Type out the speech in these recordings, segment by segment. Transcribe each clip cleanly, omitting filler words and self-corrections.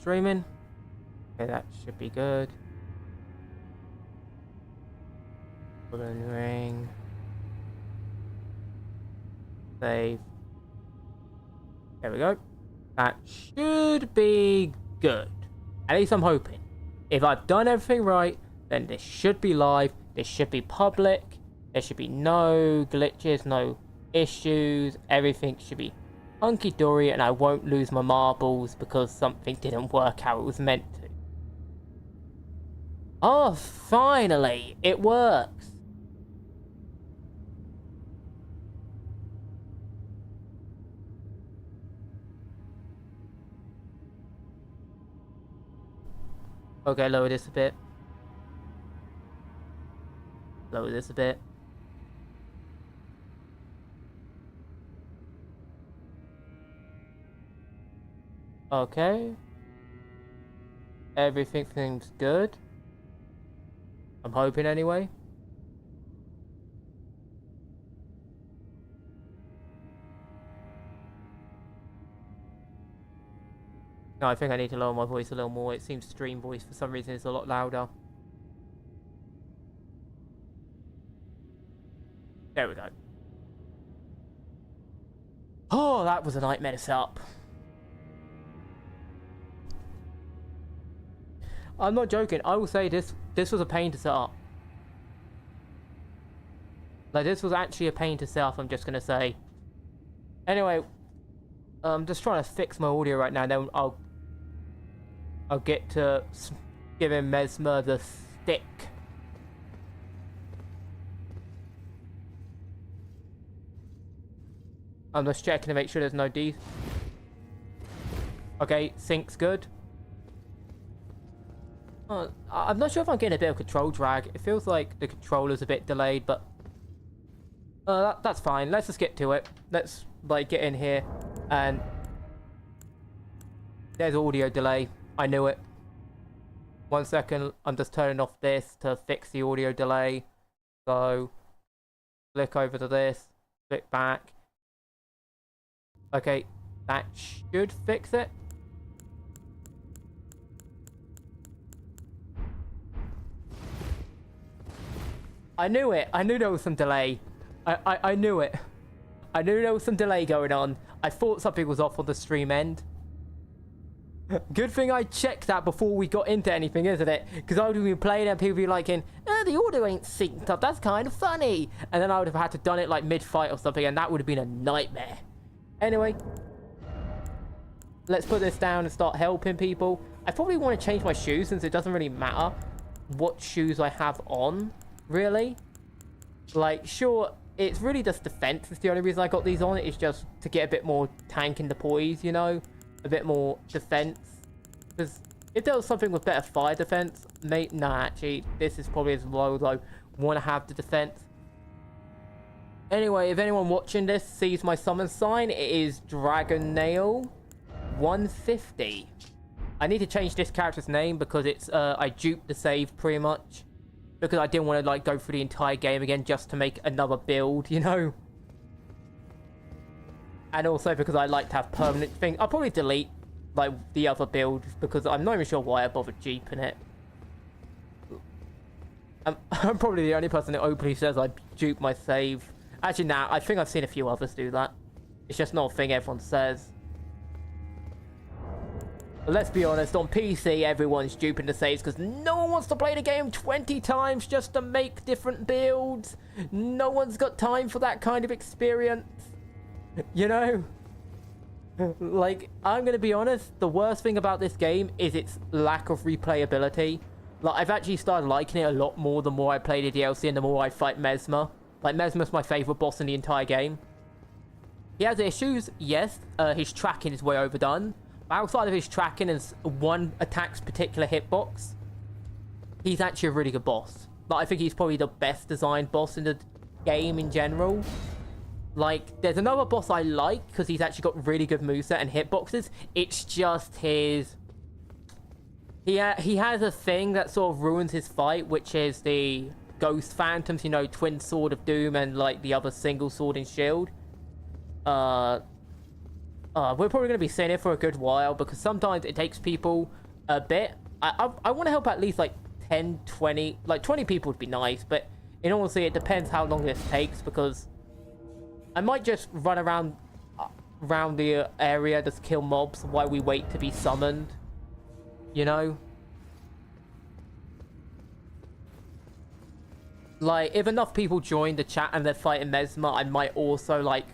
streaming. Okay, that should be good. Golden ring. Save. There we go. That should be good. At least I'm hoping. If I've done everything right, then this should be live. This should be public. There should be no glitches, no issues. Everything should be hunky-dory, and I won't lose my marbles because something didn't work how it was meant to. Oh, finally! It works! Okay, lower this a bit. Lower this a bit. Okay. Everything seems good. I'm hoping anyway. No, I think I need to lower my voice a little more. It seems stream voice for some reason is a lot louder. There we go. Oh, that was a nightmare to set up. I'm not joking. I will say this was a pain to set up. Like, this was actually a pain to set up, I'm just gonna say. Anyway, I'm just trying to fix my audio right now, and then I'll get to giving Messmer the stick. I'm just checking to make sure there's no D. Okay, sync's good. I'm not sure if I'm getting a bit of control drag. It feels like the controller's a bit delayed, but that's fine. Let's just get to it. Let's like get in here, and there's audio delay. I knew it. 1 second. I'm just turning off this to fix the audio delay. So click over to this. Click back. Okay, that should fix it. I knew it. I knew there was some delay. I knew it. I knew there was some delay going on. I thought something was off on the stream end. Good thing I checked that before we got into anything, isn't it? Because I would have been playing and people would be like, the audio ain't synced up. That's kind of funny. And then I would have had to done it like mid-fight or something, and that would have been a nightmare. Anyway, let's put this down and start helping people. I probably want to change my shoes since it doesn't really matter what shoes I have on, really. Like, sure, it's really just defense. It's the only reason I got these on. It's just to get a bit more tank in the poise, you know? A bit more defense. Because if there was something with better fire defense, nah, actually, this is probably as low as I want to have the defense. Anyway, if anyone watching this sees my summon sign, it is Dragon Nail 150. I need to change this character's name because it's I duped the save pretty much. Because I didn't want to like go through the entire game again just to make another build, you know? And also because I like to have permanent things. I'll probably delete like the other build because I'm not even sure why I bothered duping it. I'm probably the only person that openly says I duped my save. Actually, nah, I think I've seen a few others do that. It's just not a thing everyone says. But let's be honest, on PC, everyone's duping the saves because no one wants to play the game 20 times just to make different builds. No one's got time for that kind of experience. You know? Like, I'm going to be honest, the worst thing about this game is its lack of replayability. Like, I've actually started liking it a lot more the more I play the DLC and the more I fight Messmer. Like, Messmer's my favourite boss in the entire game. He has issues, yes. His tracking is way overdone. But outside of his tracking and one attack's particular hitbox, he's actually a really good boss. Like, I think he's probably the best designed boss in the game in general. Like, there's another boss I like because he's actually got really good moveset and hitboxes. It's just his... He has a thing that sort of ruins his fight, which is the Ghost Phantoms, you know, Twin Sword of Doom and, like, the other single sword and shield. we're probably going to be staying here for a good while because sometimes it takes people a bit. I want to help at least like 10, 20, like 20 people would be nice, but in all honesty, it depends how long this takes because I might just run around the area, just kill mobs while we wait to be summoned, you know? Like, if enough people join the chat and they're fighting Messmer, I might also, like,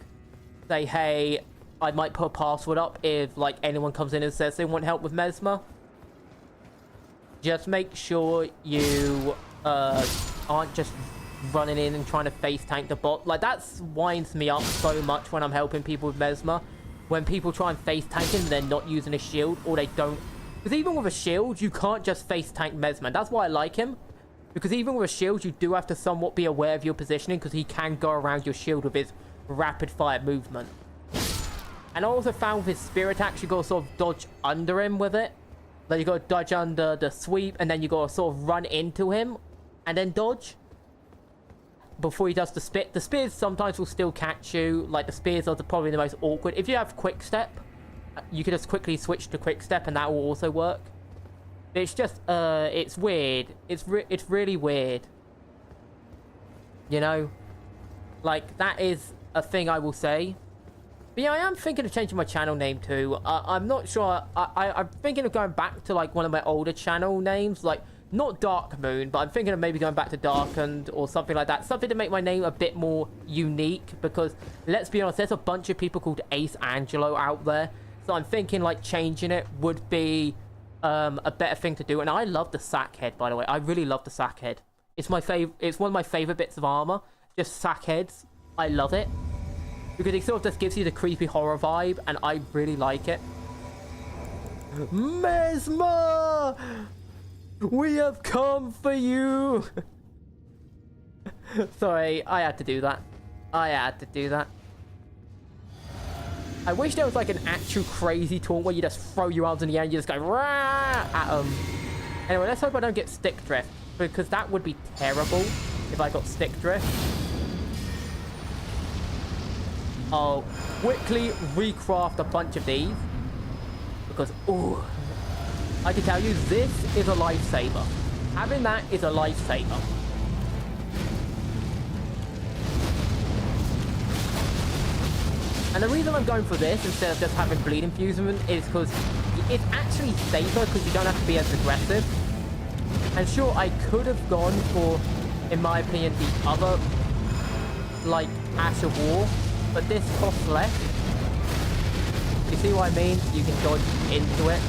say, hey, I might put a password up if, like, anyone comes in and says they want help with Messmer. Just make sure you aren't just running in and trying to face tank the bot. Like, that winds me up so much when I'm helping people with Messmer. When people try and face tank him, they're not using a shield, or they don't. Because even with a shield, you can't just face tank Messmer. That's why I like him. Because even with a shield, you do have to somewhat be aware of your positioning, because he can go around your shield with his rapid fire movement. And I also found with his spear attacks, you gotta sort of dodge under him with it. Like, you gotta dodge under the sweep, and then you gotta sort of run into him, and then dodge before he does the spit. The spears sometimes will still catch you. Like, the spears are probably the most awkward. If you have quick step, you can just quickly switch to quick step, and that will also work. It's just, it's weird. It's really weird. You know? Like, that is a thing I will say. But yeah, I am thinking of changing my channel name too. I'm not sure. I'm thinking of going back to, like, one of my older channel names. Like, not Dark Moon, but I'm thinking of maybe going back to Darkened or something like that. Something to make my name a bit more unique. Because, let's be honest, there's a bunch of people called Ace Angelo out there. So I'm thinking, like, changing it would be a better thing to do. And I love the sack head, by the way. I really love the sack head. It's my favorite. It's one of my favorite bits of armor. Just sack heads. I love it because it sort of just gives you the creepy horror vibe, and I really like it. Messmer, we have come for you. Sorry, I had to do that. I had to do that. I wish there was like an actual crazy taunt where you just throw your arms in the air and you just go rah at them. Anyway, let's hope I don't get stick drift, because that would be terrible if I got stick drift. I'll quickly recraft a bunch of these because, ooh, I can tell you this is a lifesaver. Having that is a lifesaver. And the reason I'm going for this instead of just having bleed infusement is because it's actually safer because you don't have to be as aggressive. And sure, I could have gone for, in my opinion, the other, like, Ash of War, but this costs less. You see what I mean? You can dodge into it.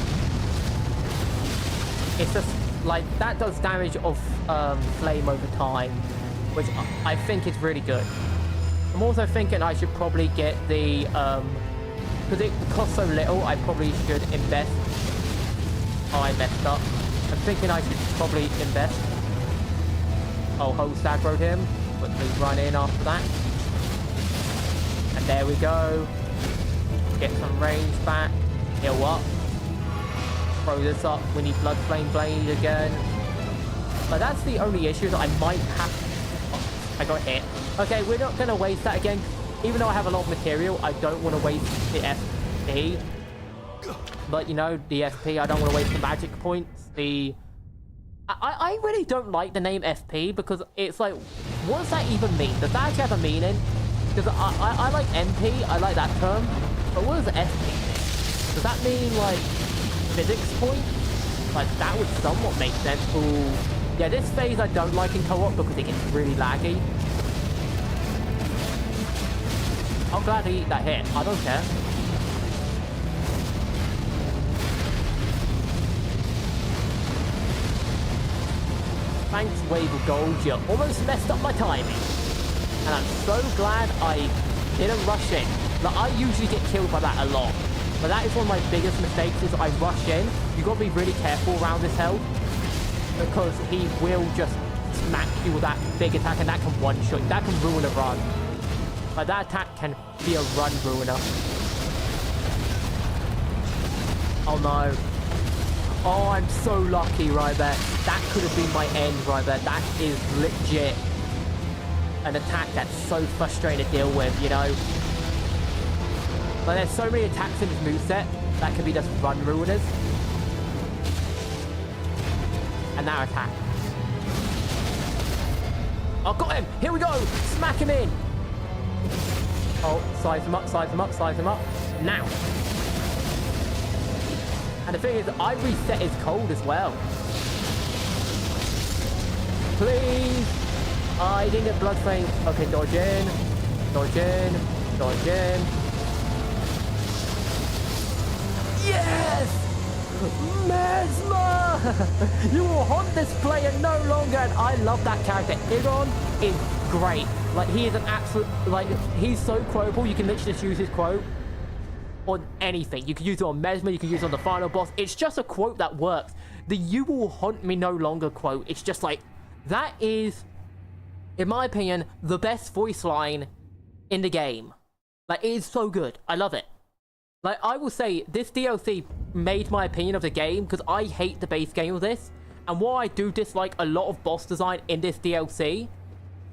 It's just, like, that does damage of flame over time, which I think is really good. I'm also thinking I should probably get the, because it costs so little, I probably should invest. Oh, I messed up. I'm thinking I should probably invest. Oh, Host aggroed him. Quickly run in after that. And there we go. Get some range back. Heal up. Throw this up. We need Blood Flame Blade again. But that's the only issue that I might have. Oh, I got hit. Okay, we're not going to waste that again. Even though I have a lot of material, I don't want to waste the FP. But, you know, the FP, I don't want to waste the magic points. I really don't like the name FP because it's like, what does that even mean? Does that actually have a meaning? Because I like MP, I like that term. But what does FP mean? Does that mean, like, physics points? Like, that would somewhat make sense. Ooh. Yeah, this phase I don't like in co-op because it gets really laggy. I'm glad he eat that hit. I don't care. Thanks, Wave of Gold. You almost messed up my timing. And I'm so glad I didn't rush in. Like, I usually get killed by that a lot. But that is one of my biggest mistakes is I rush in. You've got to be really careful around this health. Because he will just smack you with that big attack, and that can one-shot. That can ruin a run. But that attack can be a run ruiner. Oh no. Oh, I'm so lucky right there. That could have been my end right there. That is legit an attack that's so frustrating to deal with, you know? Like, there's so many attacks in his moveset that can be just run ruiners. And now attack. Oh, got him! Here we go! Smack him in! Oh, size him up, size him up, size him up. Now! And the thing is, I reset his cold as well. Please! I didn't get blood flame. Okay, dodge in. Dodge in. Dodge in. Yes! Messmer! You will haunt this player no longer, and I love that character. Igon is great. Like, he is an absolute, like, he's so quotable. You can literally just use his quote on anything. You can use it on Messmer, you can use it on the final boss. It's just a quote that works. The "you will haunt me no longer" quote, it's just like, that is, in my opinion, the best voice line in the game. Like, it is so good. I love it. Like, I will say, this DLC made my opinion of the game, because I hate the base game of this. And while I do dislike a lot of boss design in this DLC,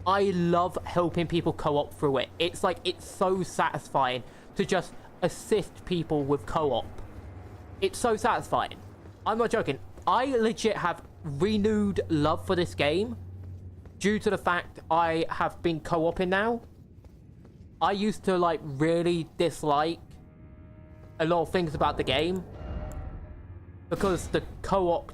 I love helping people co-op through it. It's like, it's so satisfying to just assist people with co-op. It's so satisfying. I'm not joking. I legit have renewed love for this game due to the fact I have been co-oping now. I used to, like, really dislike a lot of things about the game because the co-op,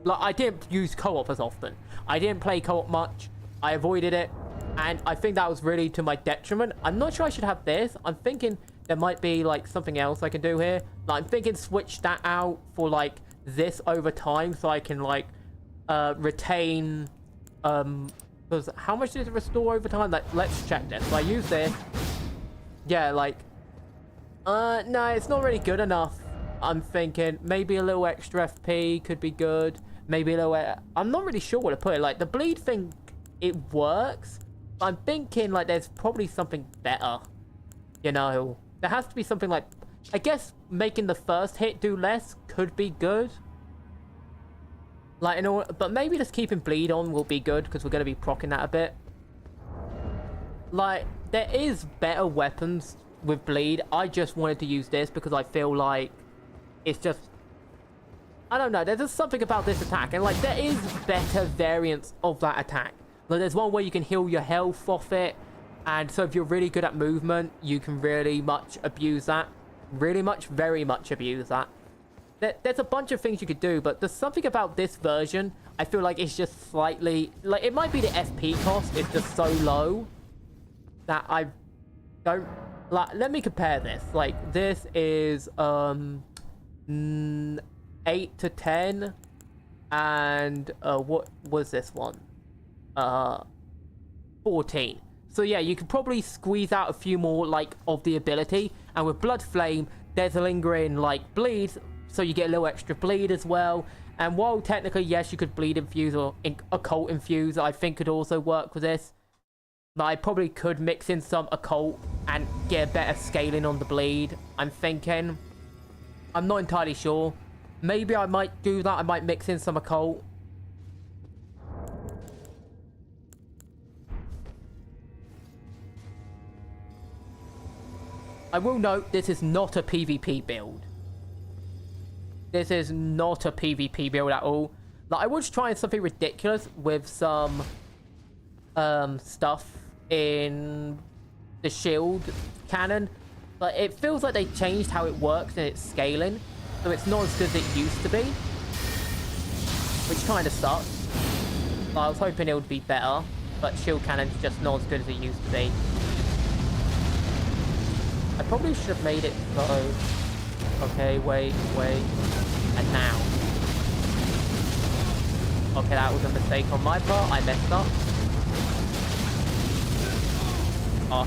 like, I didn't use co-op as often. I didn't play co-op much. I avoided it, and I think that was really to my detriment. I'm not sure I should have this. I'm thinking there might be, like, something else I can do here. Like, I'm thinking switch that out for, like, this over time so I can, like, retain, because how much does it restore over time? Like, let's check this. So I use this. Yeah, like, no, it's not really good enough. I'm thinking maybe a little extra FP could be good. Maybe a little, I'm not really sure where to put it. Like, the bleed thing, it works. But I'm thinking, like, there's probably something better. You know, there has to be something like, I guess making the first hit do less could be good. Like, you know, but maybe just keeping bleed on will be good because we're going to be proccing that a bit. Like, there is better weapons with bleed. I just wanted to use this because I feel like it's just, I don't know, there's just something about this attack, and like, there is better variants of that attack. Like, there's one where you can heal your health off it, and so if you're really good at movement, you can really much abuse that. Really much, very much abuse that. There's a bunch of things you could do, but there's something about this version I feel like it's just slightly, like, it might be the FP cost, it's just so low that I don't, like, let me compare this. Like, this is 8 to 10, and what was this one? 14. So yeah, you could probably squeeze out a few more, like, of the ability. And with Blood Flame, there's a lingering, like, bleed, so you get a little extra bleed as well. And while technically, yes, you could bleed infuse or occult infuse, I think could also work with this. But I probably could mix in some occult and get a better scaling on the bleed, I'm thinking. I'm not entirely sure. Maybe I might do that. I might mix in some occult. I will note, this is not a PvP build. This is not a PvP build at all. Like, I was trying something ridiculous with some stuff in the shield cannon, but it feels like they changed how it works and its scaling, so it's not as good as it used to be, which kind of sucks. I was hoping it would be better, but shield cannon's just not as good as it used to be. I probably should have made it so. Okay, wait. And now. Okay, that was a mistake on my part. I messed up. Oh,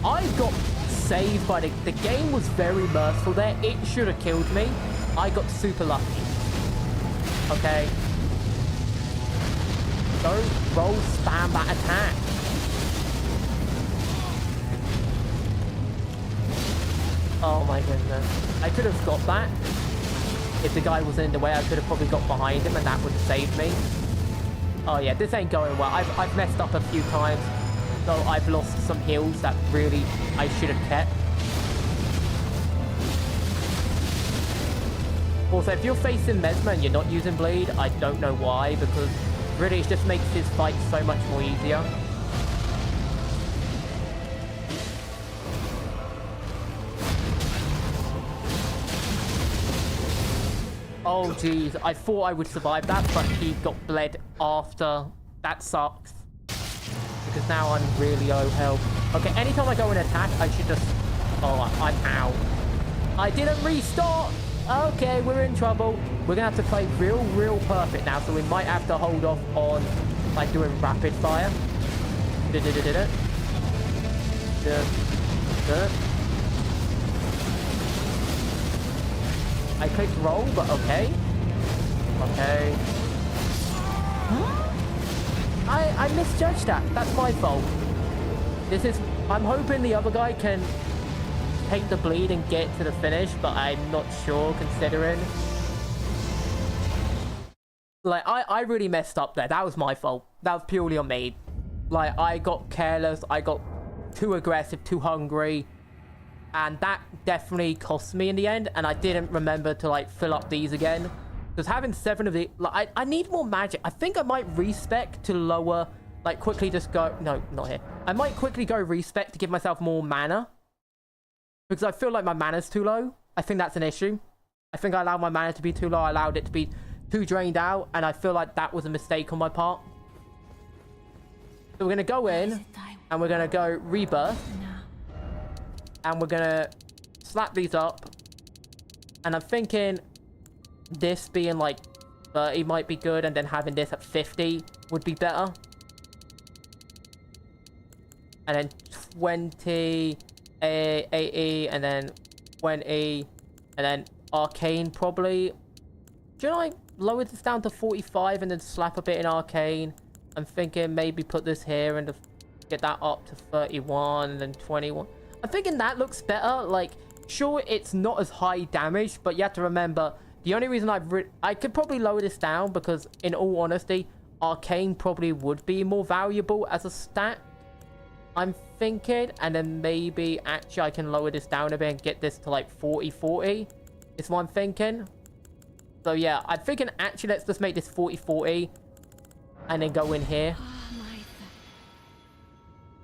I got saved by the game was very merciful there. It should have killed me. I got super lucky. Okay. Don't roll spam that attack. Oh my goodness. I could have got that. If the guy wasn't in the way, I could have probably got behind him and that would have saved me. Oh yeah, this ain't going well. I've messed up a few times. So I've lost some heals that really I should have kept. Also, if you're facing Messmer and you're not using bleed, I don't know why, because really it just makes his fight so much more easier. Oh, jeez. I thought I would survive that, but he got bled after. That sucks. Because now I'm really low health. Okay, anytime I go in attack, I should just... Oh, I'm out. I didn't restart. Okay, we're in trouble. We're going to have to play real perfect now, so we might have to hold off on, like, doing rapid fire. I clicked roll, but okay. Okay. I misjudged that. That's my fault. This is... I'm hoping the other guy can take the bleed and get to the finish, but I'm not sure considering. Like, I really messed up there. That was my fault. That was purely on me. Like, I got careless. I got too aggressive, too hungry. And that definitely cost me in the end. And I didn't remember to, like, fill up these again. Because having 7 of the... Like, I need more magic. I think I might respec to lower... Like, quickly just go... No, not here. I might quickly go respec to give myself more mana. Because I feel like my mana's too low. I think that's an issue. I think I allowed my mana to be too low. I allowed it to be too drained out. And I feel like that was a mistake on my part. So we're going to go in. And we're going to go rebirth. And we're going to slap these up. And I'm thinking this being like 30 might be good. And then having this at 50 would be better. And then 20... 80, and then 20, and then arcane probably. Should I lower this down to 45 and then slap a bit in arcane? I'm thinking maybe put this here and get that up to 31 and then 21. I'm thinking that looks better. Like, sure, it's not as high damage, but you have to remember the only reason I could probably lower this down because, in all honesty, arcane probably would be more valuable as a stat. I'm thinking, and then maybe actually I can lower this down a bit and get this to like 40-40 is what I'm thinking. So yeah, I'm thinking actually let's just make this 40-40 and then go in here.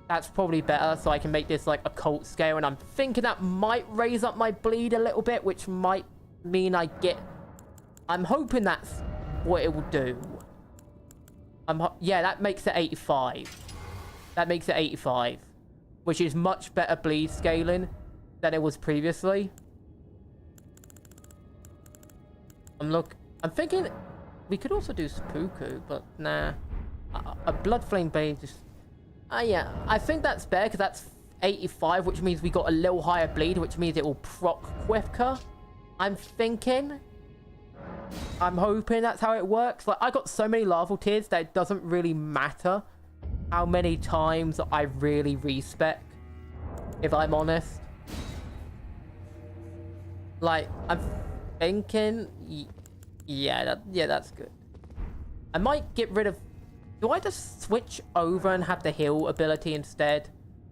That's probably better, so I can make this like a cult scale, and I'm thinking that might raise up my bleed a little bit, which might mean I get... I'm hoping that's what it will do. Yeah, that makes it 85. That makes it 85, which is much better bleed scaling than it was previously. I'm thinking we could also do seppuku, but nah. A blood flame blade just... yeah, I think that's better because that's 85, which means we got a little higher bleed, which means it will proc quicker. I'm thinking. I'm hoping that's how it works. Like, I got so many larval tears that it doesn't really matter how many times I really respec, if I'm honest. Like, I'm thinking... Yeah, that's good. I might get rid of... Do I just switch over and have the heal ability instead?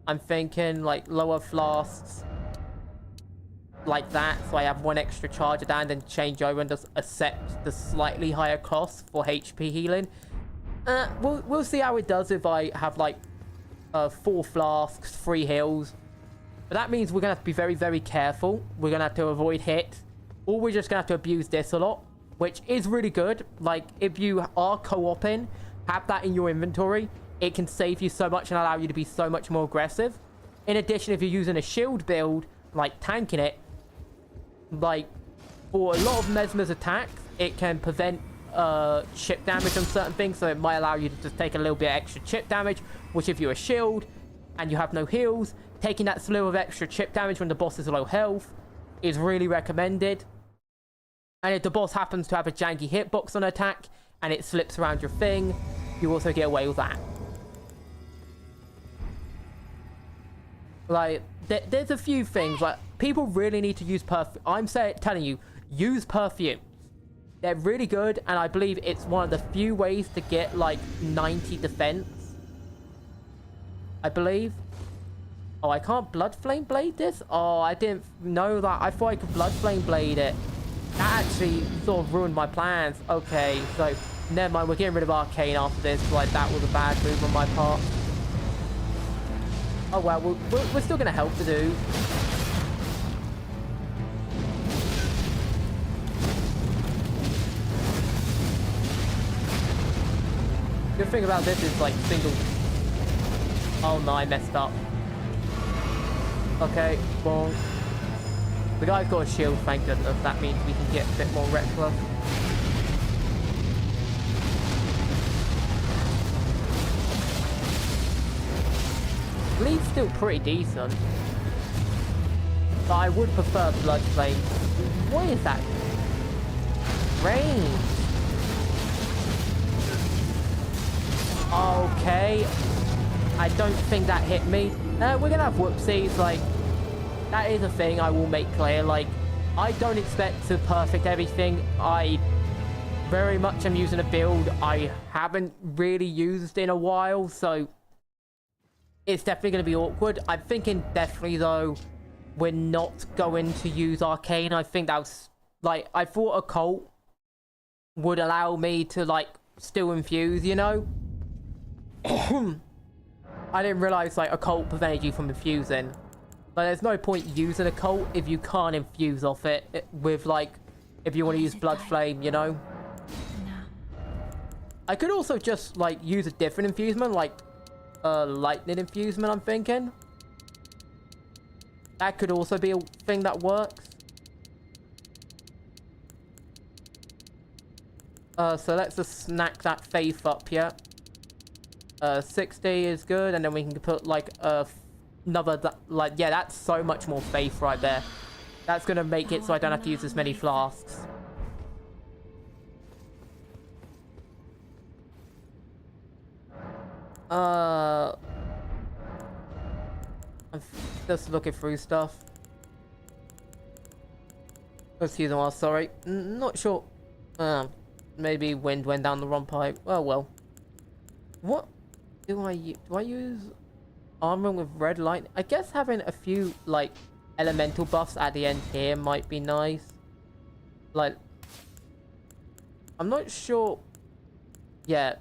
I'm thinking, like, lower flasks. Like that, so I have 1 extra charge of that, and then change over and just accept the slightly higher cost for HP healing. We'll see how it does if I have like 4 flasks, 3 heals. But that means we're gonna have to be very careful. We're gonna have to avoid hit, or we're just gonna have to abuse this a lot, which is really good. Like, if you are co-oping, have that in your inventory. It can save you so much and allow you to be so much more aggressive. In addition, if you're using a shield build, like tanking it, like for a lot of Messmer's attacks, it can prevent chip damage on certain things, so it might allow you to just take a little bit extra chip damage, which if you're a shield and you have no heals, taking that slew of extra chip damage when the boss is low health is really recommended. And if the boss happens to have a janky hitbox on attack and it slips around your thing, you also get away with that. Like, there's a few things, like, people really need to use perfume. I'm telling you, use perfume. They're really good, and I believe it's one of the few ways to get, like, 90 defense. I believe. Oh, I can't Blood Flame Blade this? Oh, I didn't know that. I thought I could Blood Flame Blade it. That actually sort of ruined my plans. Okay, so never mind. We're getting rid of Arcane after this. Like, that was a bad move on my part. Oh, well, we're still going to help the dude. Good thing about this is, like, single... Oh, no, I messed up. Okay, bonk. The guy's got a shield, thank goodness. That means we can get a bit more reckless. Bleed's still pretty decent. But I would prefer Blood Flame. What is that? Range. Okay. I don't think that hit me. We're gonna have whoopsies, like... That is a thing I will make clear. Like, I don't expect to perfect everything. I very much am using a build I haven't really used in a while, so it's definitely going to be awkward. I'm thinking definitely, though, we're not going to use Arcane. I think that was, like, I thought Occult would allow me to, like, still infuse, you know? I didn't realize, like, Occult prevented you from infusing. Like, there's no point using Occult if you can't infuse off it with, like, if you want to use Blood Flame, you know? No. I could also just, like, use a different infusement, like, Lightning infusement, I'm thinking. That could also be a thing that works. So let's just snack that Faith up here. 60 is good, and then we can put, like, another, like, yeah, that's so much more Faith right there. That's gonna make it so I don't have to use as many flasks. I'm just looking through stuff. Excuse me, sorry. Not sure. Maybe wind went down the wrong pipe. Oh well. What do I use? Do I use armor with red light? I guess having a few, like, elemental buffs at the end here might be nice. Like, I'm not sure. Yeah,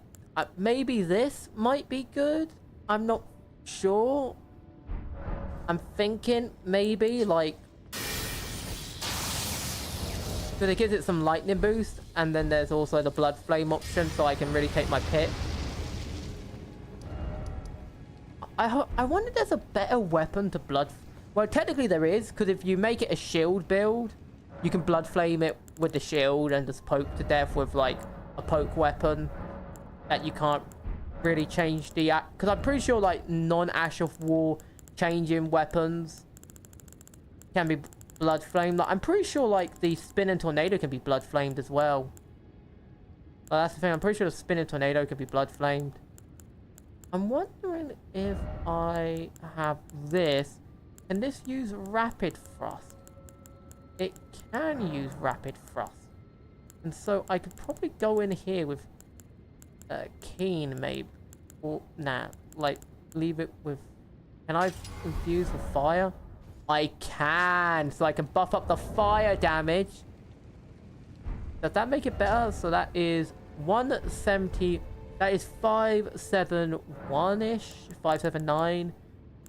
maybe this might be good. I'm not sure. I'm thinking maybe, like, so it gives it some lightning boost, and then there's also the blood flame option, so I can really take my pick. I wonder if there's a better weapon to blood... Well, technically there is, because if you make it a shield build, you can blood flame it with the shield and just poke to death with, like, a poke weapon that you can't really change the... Because I'm pretty sure, like, non-Ash of War changing weapons can be blood flamed. Like, I'm pretty sure, like, the spinning tornado can be blood flamed as well. Well, that's the thing. I'm pretty sure the spinning tornado can be blood flamed. I'm wondering if I have this. Can this use rapid thrust? It can use rapid thrust. And so I could probably go in here with Keen, maybe. Or, nah, like, leave it with... Can I infuse with fire? I can! So I can buff up the fire damage. Does that make it better? So that is 170... That is 571-ish, 579,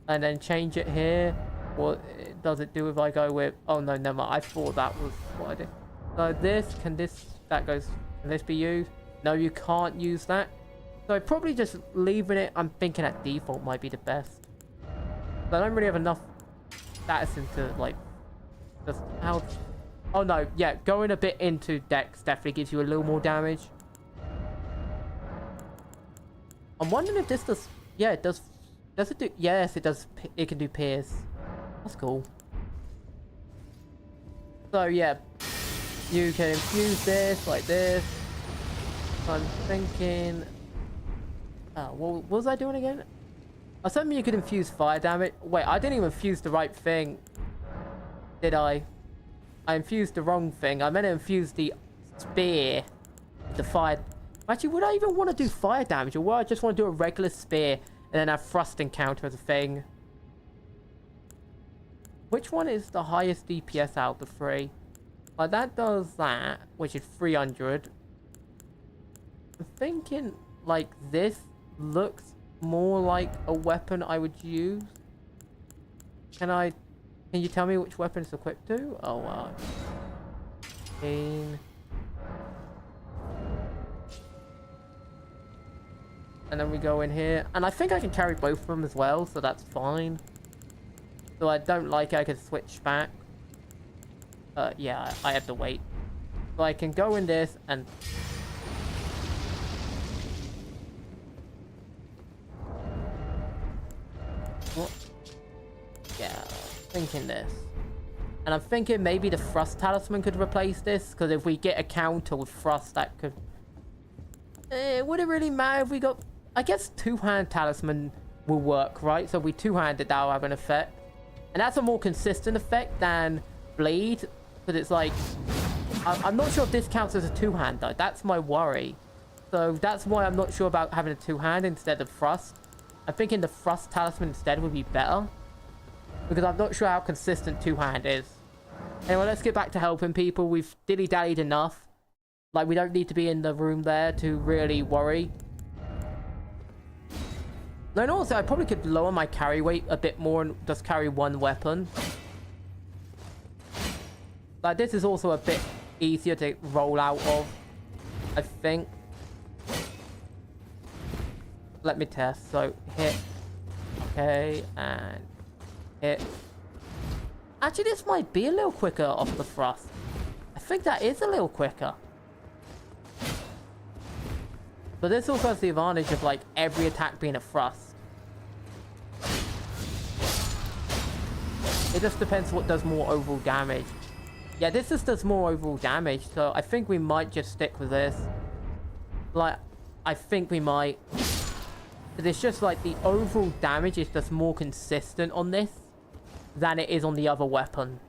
and then change it here. What does it do if I go with? Oh no, never mind. I thought that was what I did. So this can that goes? Can this be used? No, you can't use that. So probably just leaving it. I'm thinking at default might be the best. But I don't really have enough status into, like, just how. Oh no, yeah, going a bit into Dex definitely gives you a little more damage. I'm wondering if this does... Yeah, it does... Does it do... Yes, it does. It can do pierce. That's cool. So, yeah. You can infuse this like this. I'm thinking... Oh, what was I doing again? I was hoping you could infuse fire damage. Wait, I didn't even infuse the right thing. Did I? I infused the wrong thing. I meant to infuse the spear. The fire... Actually, would I even want to do fire damage? Or would I just want to do a regular spear and then have thrust encounter as a thing? Which one is the highest DPS out of the three? Like, that does that, which is 300. I'm thinking, like, this looks more like a weapon I would use. Can you tell me which weapon it's equipped to? Oh, wow. 15. And then we go in here. And I think I can carry both of them as well, so that's fine. So I don't like it, I can switch back. Yeah, I have to wait. So I can go in this and... What? Yeah, thinking this. And I'm thinking maybe the Thrust Talisman could replace this, because if we get a counter with Thrust, that could... It wouldn't really matter if we got... I guess two-hand Talisman will work, right? So if we two-handed, that'll have an effect. And that's a more consistent effect than Bleed, because it's like... I'm not sure if this counts as a two-hand, though. That's my worry. So that's why I'm not sure about having a two-hand instead of Thrust. I'm thinking the Thrust Talisman instead would be better, because I'm not sure how consistent two-hand is. Anyway, let's get back to helping people. We've dilly-dallied enough. Like, we don't need to be in the room there to really worry. And also, I probably could lower my carry weight a bit more and just carry one weapon. Like, this is also a bit easier to roll out of, I think. Let me test. So, hit. Okay, and hit. Actually, this might be a little quicker off the thrust. I think that is a little quicker. But this also has the advantage of, like, every attack being a thrust. It just depends what does more overall damage. Yeah, this just does more overall damage, so I think we might just stick with this. Like, I think we might. But it's just like the overall damage is just more consistent on this than it is on the other weapon.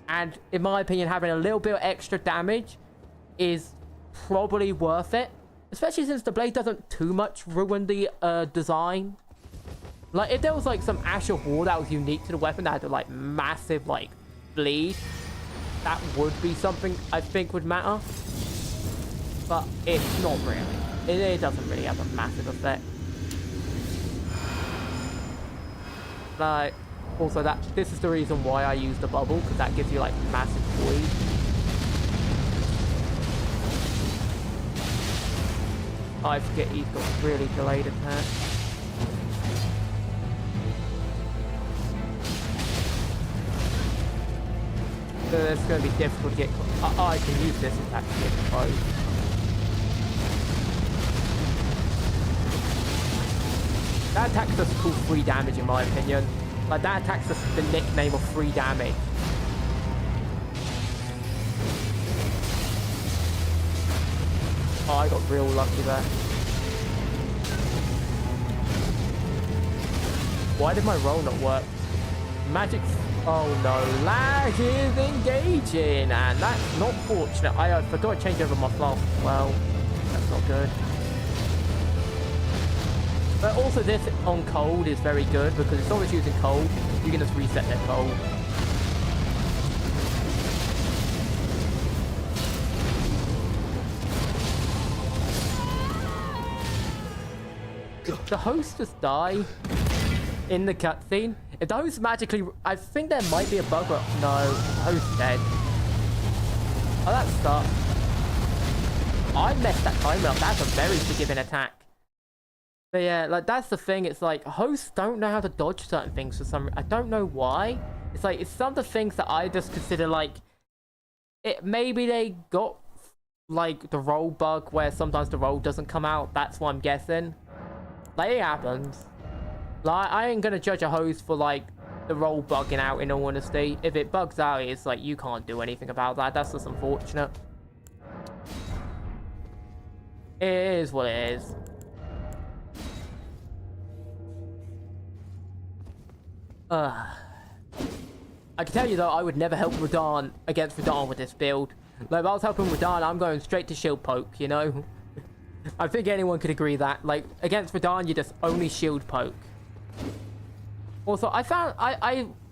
And in my opinion, having a little bit of extra damage is probably worth it. Especially since the blade doesn't too much ruin the design. Like, if there was, like, some Asher War that was unique to the weapon that had, like, massive, like, bleed, that would be something I think would matter. But it's not really. It doesn't really have a massive effect. Like, also this is the reason why I use the bubble, because that gives you, like, massive bleed. I forget he's got really delayed attack. So it's going to be difficult to get... I can use this attack to get close. That attack does cool 3 damage in my opinion. Like, that attack's just the nickname of 3 damage. Oh, I got real lucky there. Why did my roll not work? Magic... Oh no, lag is engaging, and that's not fortunate. I forgot to change over my flask as well. That's not good. But also this on cold is very good, because if someone's using cold, you can just reset their cold. Did the host just die in the cutscene? If the host magically... I think there might be a bug, but no, the host's dead. Oh, that sucks. I messed that timer up. That's a very forgiving attack. But yeah, like, that's the thing. It's like, hosts don't know how to dodge certain things for some... I don't know why. It's like, it's some of the things that I just consider, like... Maybe they got, like, the roll bug where sometimes the roll doesn't come out. That's what I'm guessing. Like, it happens. Like, I ain't gonna judge a host for, like, the roll bugging out, in all honesty. If it bugs out, it's like, you can't do anything about that. That's just unfortunate. It is what it is. I can tell you, though, I would never help Radahn against Radahn with this build. Like, if I was helping Radahn, I'm going straight to shield poke, you know? I think anyone could agree that. Like, against Radahn, you just only shield poke. Also, I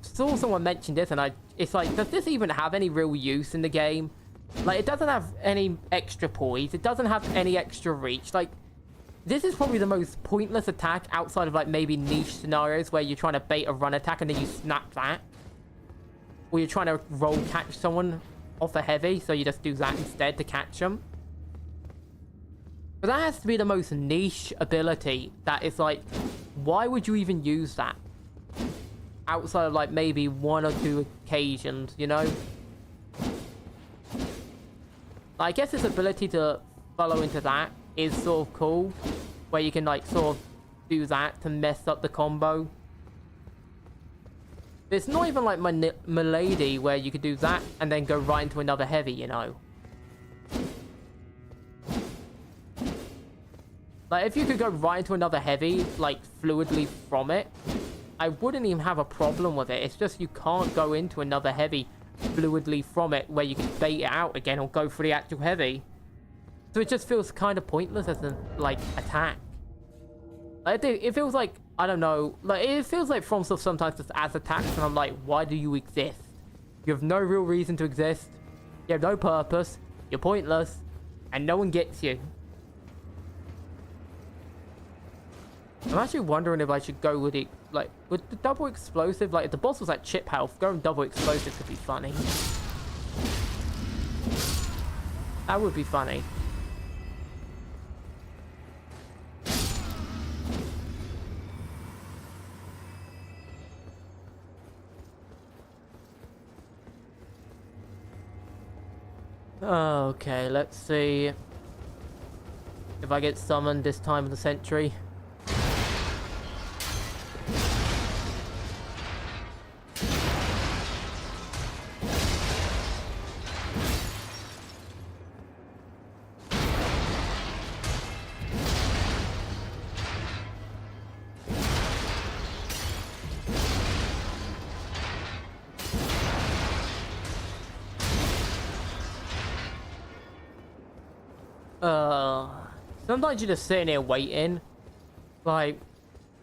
saw someone mention this, and I it's like, does this even have any real use in the game? Like, it doesn't have any extra poise. It doesn't have any extra reach. Like, this is probably the most pointless attack outside of, like, maybe niche scenarios where you're trying to bait a run attack and then you snap that. Or you're trying to roll catch someone off a heavy, so you just do that instead to catch them. But that has to be the most niche ability that is like, why would you even use that? Outside of like maybe 1 or 2 occasions, you know? I guess this ability to follow into that is sort of cool. Where you can like sort of do that to mess up the combo. It's not even like my Milady where you could do that and then go right into another heavy, you know? Like, if you could go right into another heavy, like, fluidly from it, I wouldn't even have a problem with it. It's just you can't go into another heavy fluidly from it where you can bait it out again or go for the actual heavy. So it just feels kind of pointless as a, like, attack. Like, it feels like, I don't know, like, it feels like FromSoft sometimes just adds attacks, and I'm like, why do you exist? You have no real reason to exist. You have no purpose. You're pointless. And no one gets you. I'm actually wondering if I should go with it, like, with the double explosive. Like, if the boss was at chip health, going double explosive could be funny. That would be funny. Okay, let's see if I get summoned this time of the century. Sometimes you're just sitting here waiting, like,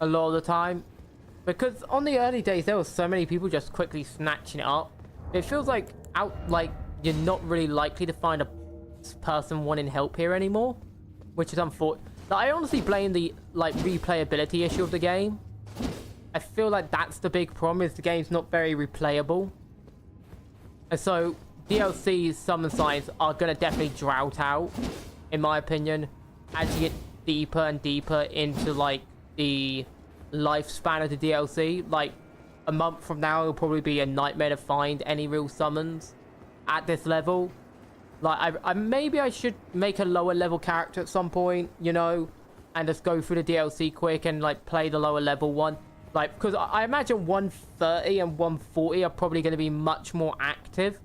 a lot of the time. Because on the early days, there were so many people just quickly snatching it up. It feels like, you're not really likely to find a person wanting help here anymore. Which is unfortunate. Like, I honestly blame the, like, replayability issue of the game. I feel like that's the big problem, is the game's not very replayable. And so, DLC's summon signs are going to definitely drought out, in my opinion, as you get deeper and deeper into, like, the lifespan of the DLC. Like, a month from now, it'll probably be a nightmare to find any real summons at this level. Like, maybe I should make a lower level character at some point, you know, and just go through the DLC quick and, like, play the lower level one. Like, because I imagine 130 and 140 are probably going to be much more active.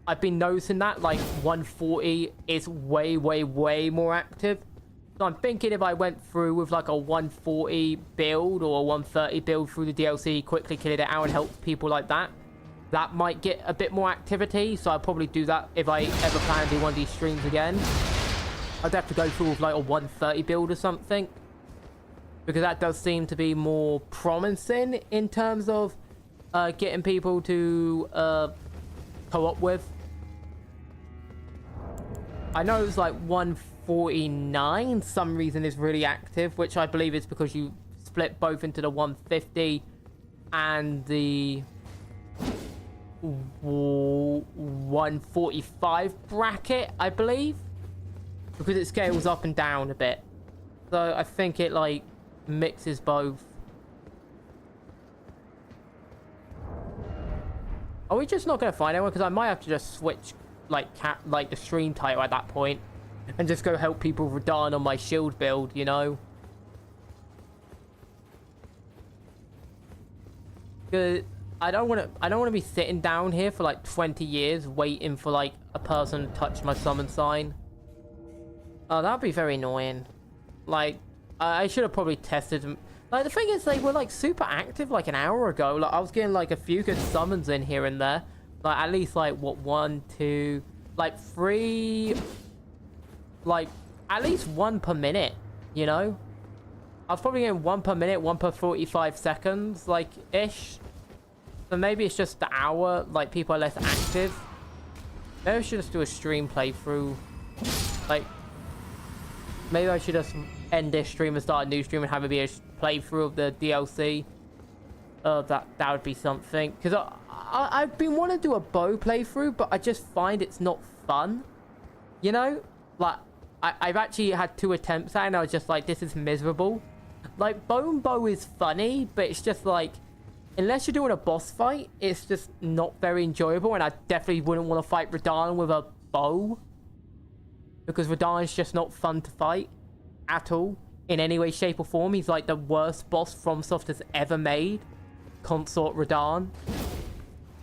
I've been noticing that, like, 140 is way, way, way more active. So I'm thinking if I went through with, like, a 140 build or a 130 build through the DLC, quickly killing it out and help people like that, that might get a bit more activity. So I'll probably do that if I ever plan to do one of these streams again. I'd have to go through with, like, a 130 build or something, because that does seem to be more promising in terms of getting people to co-op with. I know it's like 149 some reason is really active, which I believe is because you split both into the 150 and the 145 bracket, I believe, because it scales up and down a bit. So I think it, like, mixes both. Are we just not going to find anyone? Because I might have to just switch, like, the stream title at that point and just go help people Radahn on my shield build, you know? Because I don't want to be sitting down here for like 20 years waiting for, like, a person to touch my summon sign. Oh, that'd be very annoying. Like, I should have probably tested them. Like, the thing is, they were, like, super active, like, an hour ago. Like, I was getting, like, a few good summons in here and there. Like, at least, like, what, 1, 2, like, 3, like, at least 1 per minute, you know? I was probably getting 1 per minute, 1 per 45 seconds, like, ish. So maybe it's just the hour, like people are less active. Maybe I should just do a stream playthrough. Like, maybe I should just end this stream and start a new stream and have it be a playthrough of the DLC. That would be something. Because I've been wanting to do a bow playthrough, but I just find it's not fun. You know? Like, I've actually had 2 attempts at it and I was just like, this is miserable. Like, bow is funny, but it's just like, unless you're doing a boss fight, it's just not very enjoyable. And I definitely wouldn't want to fight Radahn with a bow. Because Radahn's just not fun to fight at all. In any way, shape or form. He's like the worst boss FromSoft has ever made. Consort Radahn.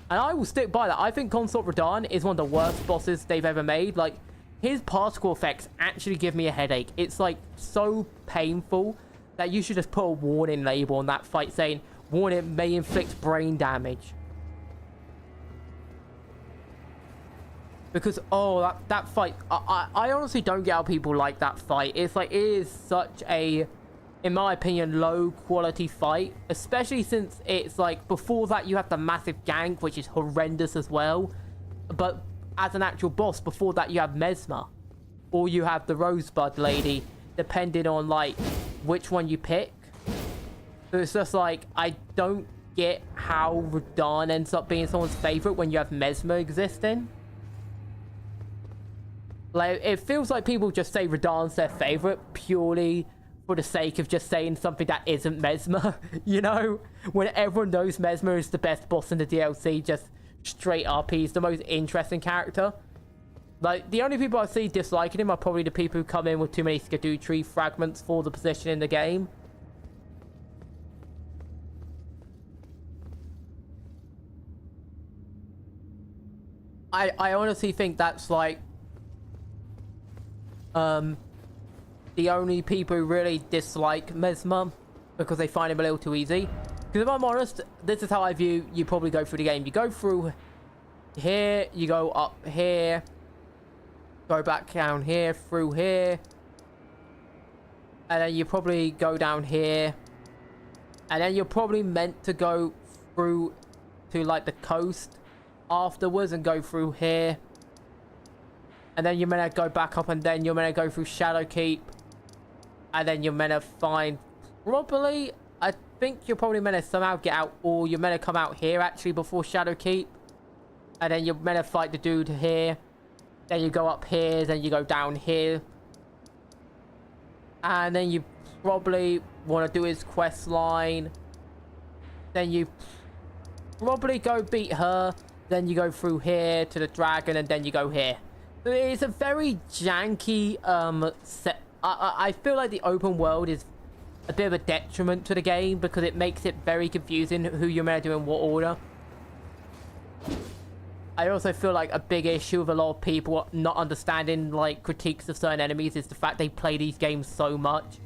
And I will stick by that. I think Consort Radahn is one of the worst bosses they've ever made. Like, his particle effects actually give me a headache. It's like so painful that you should just put a warning label on that fight saying, warning, may inflict brain damage. Because, oh, that fight, I honestly don't get how people like that fight. It's like, it is such a, in my opinion, low quality fight. Especially since it's like, before that you have the massive gank, which is horrendous as well. But as an actual boss, before that you have Messmer. Or you have the Rosebud lady, depending on like, which one you pick. So it's just like, I don't get how Radahn ends up being someone's favorite when you have Messmer existing. Like, it feels like people just say Radahn's their favorite purely for the sake of just saying something that isn't Messmer, you know? When everyone knows Messmer is the best boss in the DLC, just straight up, he's the most interesting character. Like, the only people I see disliking him are probably the people who come in with too many Skidoo tree fragments for the position in the game. I honestly think that's like the only people who really dislike Messmer because they find him a little too easy. Because if I'm honest, this is how I view you probably go through the game. You go through here, you go up here, go back down here, through here, and then you probably go down here, and then you're probably meant to go through to like the coast afterwards and go through here, and then you're meant to go back up, and then you're meant to go through Shadowkeep, and then you're meant to find probably, I think you're probably meant to somehow get out, or you're meant to come out here actually before Shadowkeep, and then you're meant to fight the dude here, then you go up here, then you go down here, and then you probably want to do his quest line, then you probably go beat her, then you go through here to the dragon, and then you go here. It's a very janky set. I feel like the open world is a bit of a detriment to the game because it makes it very confusing who you're meant to do in what order. I also feel like a big issue with a lot of people not understanding like critiques of certain enemies is the fact they play these games so much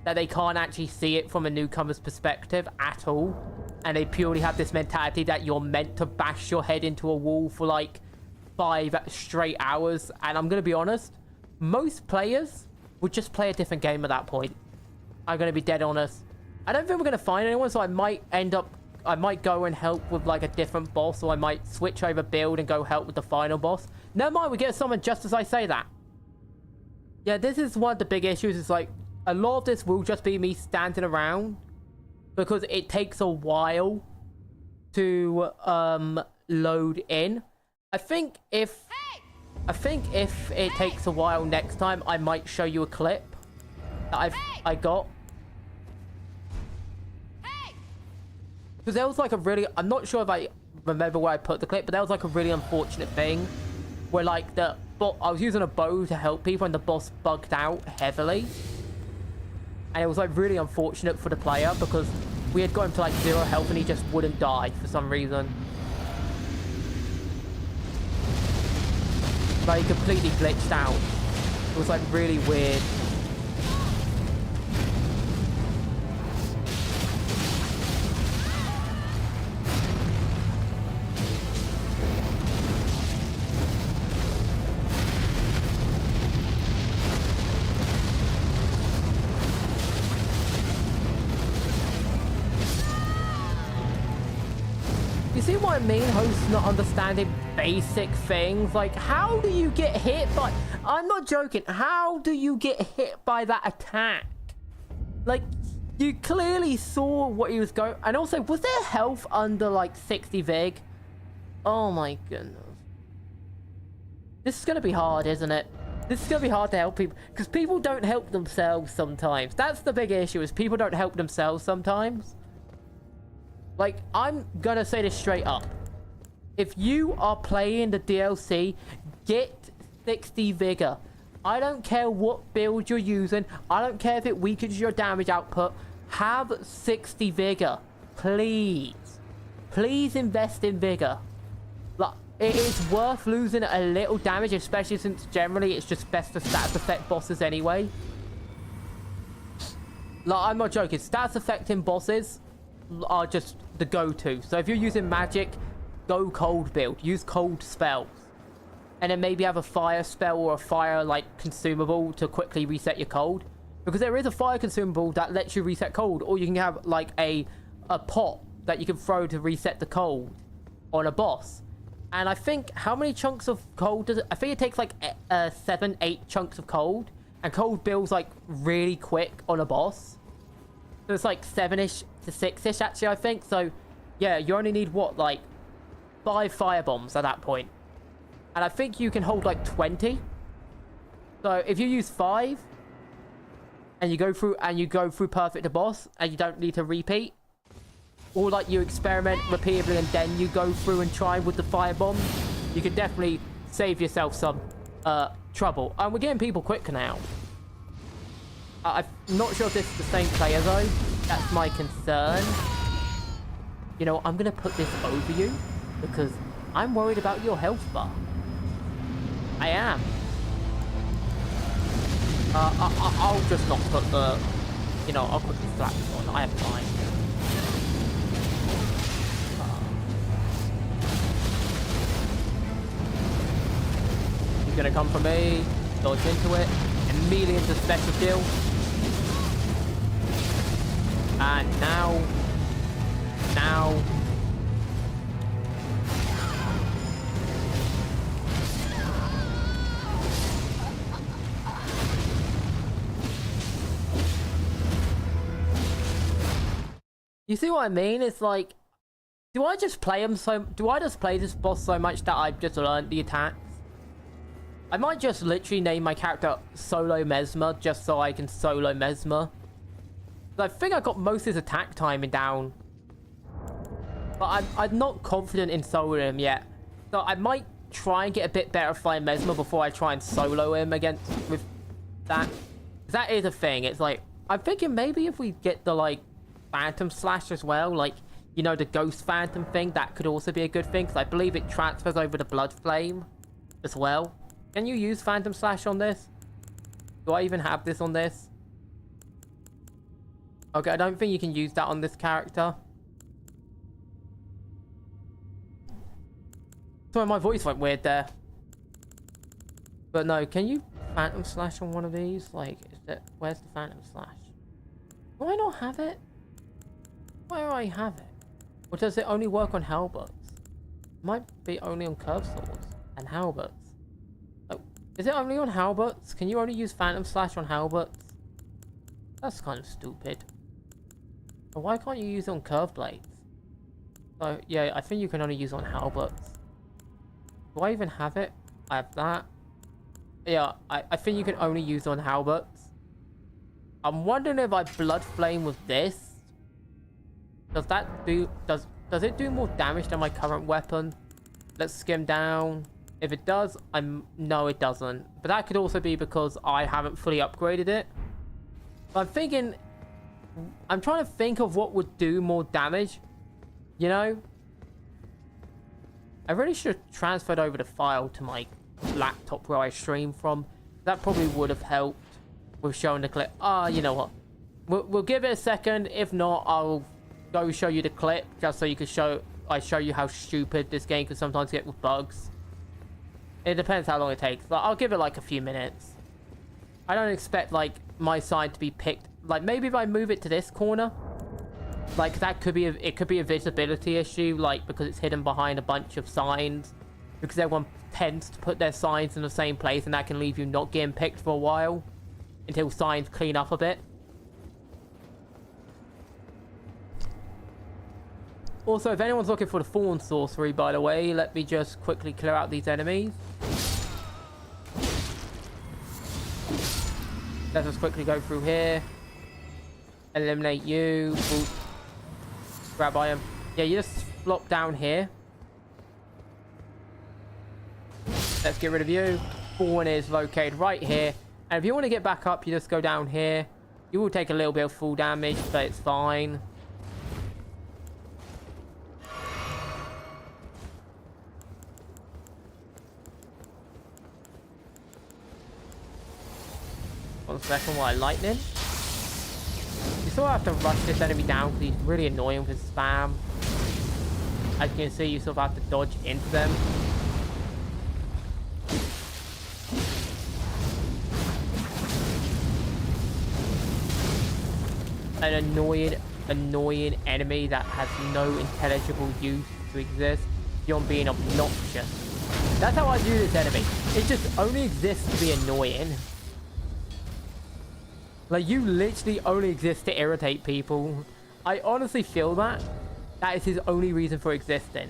that they can't actually see it from a newcomer's perspective at all, and they purely have this mentality that you're meant to bash your head into a wall for like 5 straight hours. And I'm gonna be honest, most players would just play a different game at that point. I'm gonna be dead honest. I don't think we're gonna find anyone, so I might go and help with like a different boss, or I might switch over build and go help with the final boss. Never mind, we get someone just as I say that. Yeah, this is one of the big issues. Is like a lot of this will just be me standing around because it takes a while to load in. I think if it takes a while next time, I might show you a clip that I got. Because there was like a really, I'm not sure if I remember where I put the clip, but there was like a really unfortunate thing where like I was using a bow to help people and the boss bugged out heavily. And it was like really unfortunate for the player because we had got him to like 0 health and he just wouldn't die for some reason. Like he completely glitched out. It was like really weird. see what I mean, hosts not understanding basic things? Like, how do you get hit by... I'm not joking. How do you get hit by that attack? Like, you clearly saw what he was going... And also, was there health under, like, 60 Vig? Oh my goodness. This is going to be hard, isn't it? This is going to be hard to help people. Because people don't help themselves sometimes. That's the big issue, is people don't help themselves sometimes. Like, I'm going to say this straight up. If you are playing the DLC, get 60 Vigor. I don't care what build you're using. I don't care if it weakens your damage output. Have 60 Vigor. Please. Please invest in Vigor. Like, it is worth losing a little damage, especially since generally it's just best to stats affect bosses anyway. Like, I'm not joking. Stats affecting bosses are just the go-to. So if you're using magic, go cold build. Use cold spells. And then maybe have a fire spell or a fire, like, consumable to quickly reset your cold. Because there is a fire consumable that lets you reset cold. Or you can have, like, a pot that you can throw to reset the cold on a boss. And I think, how many chunks of cold does it... I think it takes, like, 7, 8 chunks of cold. And cold builds, like, really quick on a boss. So it's, like, 7-ish to 6-ish, actually, I think. So, yeah, you only need, what, like, 5 fire bombs at that point. And I think you can hold like 20. So if you use 5 and you go through perfect to boss and you don't need to repeat, or like you experiment repeatedly and then you go through and try with the firebomb, you can definitely save yourself some trouble. And we're getting people quick now. I'm not sure if this is the same player though. That's my concern. You know, I'm gonna put this over you because I'm worried about your health bar. I am. I'll just not put the... You know, I'll put the flaps on. I have time. He's gonna come for me. Dodge into it. Immediately into special kill. And now... You see what I mean? It's like, do I just play this boss so much that I've just learned the attacks? I might just literally name my character Solo Messmer just so I can solo Messmer. I think I got most of his attack timing down. But I'm not confident in soloing him yet. So I might try and get a bit better at flying Messmer before I try and solo him with that. That is a thing. It's like, I'm thinking maybe if we get the, like, Phantom Slash as well, like, you know, the Ghost Phantom thing, that could also be a good thing, because I believe it transfers over to Blood Flame as well. Can you use Phantom Slash on this? Do I even have this on this? Okay, I don't think you can use that on this character. Sorry, my voice went weird there. But no, can you Phantom Slash on one of these? Like, where's the Phantom Slash? Do I not have it? Why do I have it? Or does it only work on halberds? It might be only on curved swords and halberds. Oh, is it only on halberds? Can you only use Phantom Slash on halberds? That's kind of stupid. But why can't you use it on curved blades? So yeah, I think you can only use it on halberds. Do I even have it? I have that. Yeah, I think you can only use it on halberds. I'm wondering if I Blood Flame with this. Does it do more damage than my current weapon? Let's skim down. If it does, no, it doesn't. But that could also be because I haven't fully upgraded it. But I'm trying to think of what would do more damage. You know? I really should have transferred over the file to my laptop where I stream from. That probably would have helped with showing the clip. You know what? We'll give it a second. If not, I'll go show you the clip just so you can show you how stupid this game can sometimes get with bugs. It depends how long it takes. But I'll give it like a few minutes. I don't expect like my side to be picked. Like maybe if I move it to this corner, Like, that could be it could be a visibility issue, like, because it's hidden behind a bunch of signs. Because everyone tends to put their signs in the same place, and that can leave you not getting picked for a while. Until signs clean up a bit. Also, if anyone's looking for the Thorn Sorcery, by the way, let me just quickly clear out these enemies. Let's just quickly go through here. Eliminate you. Ooh. Grab item. Yeah, you just flop down here. Let's get rid of you. Thorn is located right here. And if you want to get back up, you just go down here. You will take a little bit of full damage, but it's fine. One second while I lightning. You sort of have to rush this enemy down because he's really annoying with his spam. As you can see, you sort of have to dodge into them. An annoying enemy that has no intelligible use to exist beyond being obnoxious. That's how I view this enemy. It just only exists to be annoying. Like, you literally only exist to irritate people. I honestly feel that is his only reason for existing.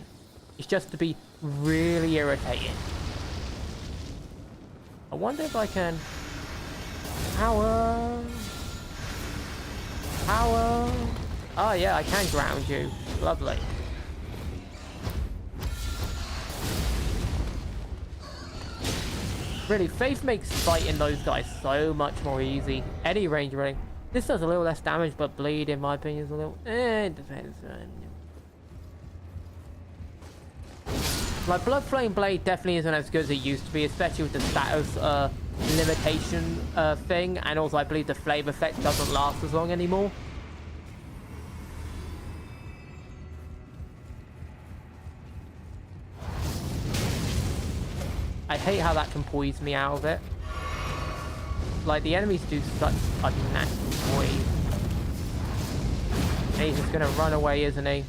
It's just to be really irritating. I wonder if I can... Power... Oh yeah, I can ground you. Lovely. Really, Faith makes fighting those guys so much more easy. Any range running. This does a little less damage, but bleed, in my opinion, is a little... it depends. Like, Blood Flame Blade definitely isn't as good as it used to be, especially with the status limitation thing. And also, I believe the flame effect doesn't last as long anymore. I hate how that can poise me out of it. Like, the enemies do such unnatural poise. And he's just gonna run away, isn't he?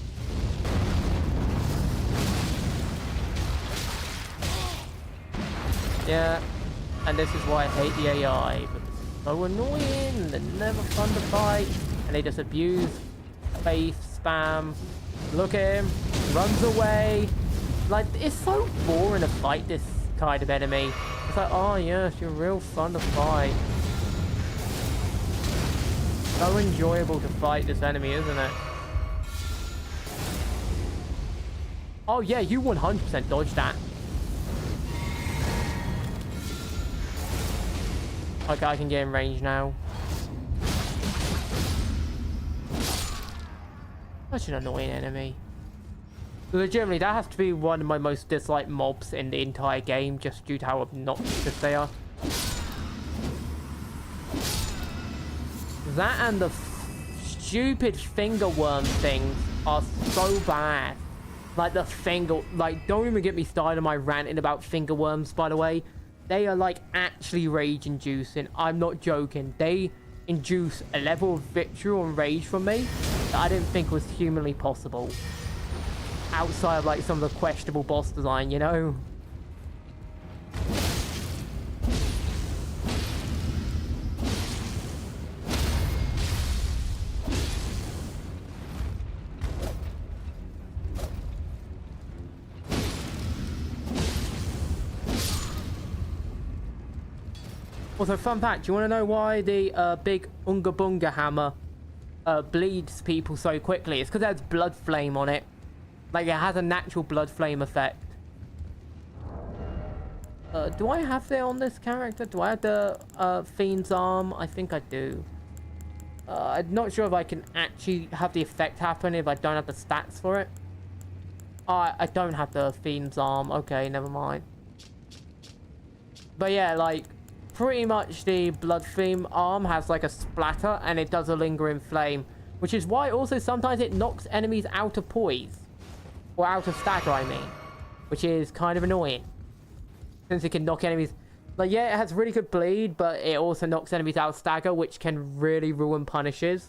Yeah. And this is why I hate the AI. But it's so annoying. They're never fun to fight. And they just abuse faith, spam. Look at him. Runs away. Like, it's so boring to fight this kind of enemy. It's like, oh yes, you're real fun to fight. So enjoyable to fight this enemy, isn't it? Oh yeah, you 100% dodged that. Okay, I can get in range now. Such an annoying enemy. Legitimately, that has to be one of my most disliked mobs in the entire game, just due to how obnoxious they are. That and the stupid finger worm things are so bad. Like, the finger... Like, don't even get me started on my ranting about finger worms, by the way. They are, like, actually rage-inducing. I'm not joking. They induce a level of vitriol and rage from me that I didn't think was humanly possible. Outside of, like, some of the questionable boss design, you know? Also, fun fact, you want to know why the big Unga Bunga hammer bleeds people so quickly? It's because it has blood flame on it. Like, it has a natural blood flame effect. Do I have that on this character? Do I have the Fiend's Arm? I think I do. I'm not sure if I can actually have the effect happen if I don't have the stats for it. I don't have the Fiend's Arm. Okay, never mind. But yeah, like, pretty much the Blood Flame Arm has like a splatter and it does a lingering flame. Which is why also sometimes it knocks enemies out of poise. Or out of stagger, I mean. Which is kind of annoying. Since it can knock enemies... Like, yeah, it has really good bleed, but it also knocks enemies out of stagger, which can really ruin punishes.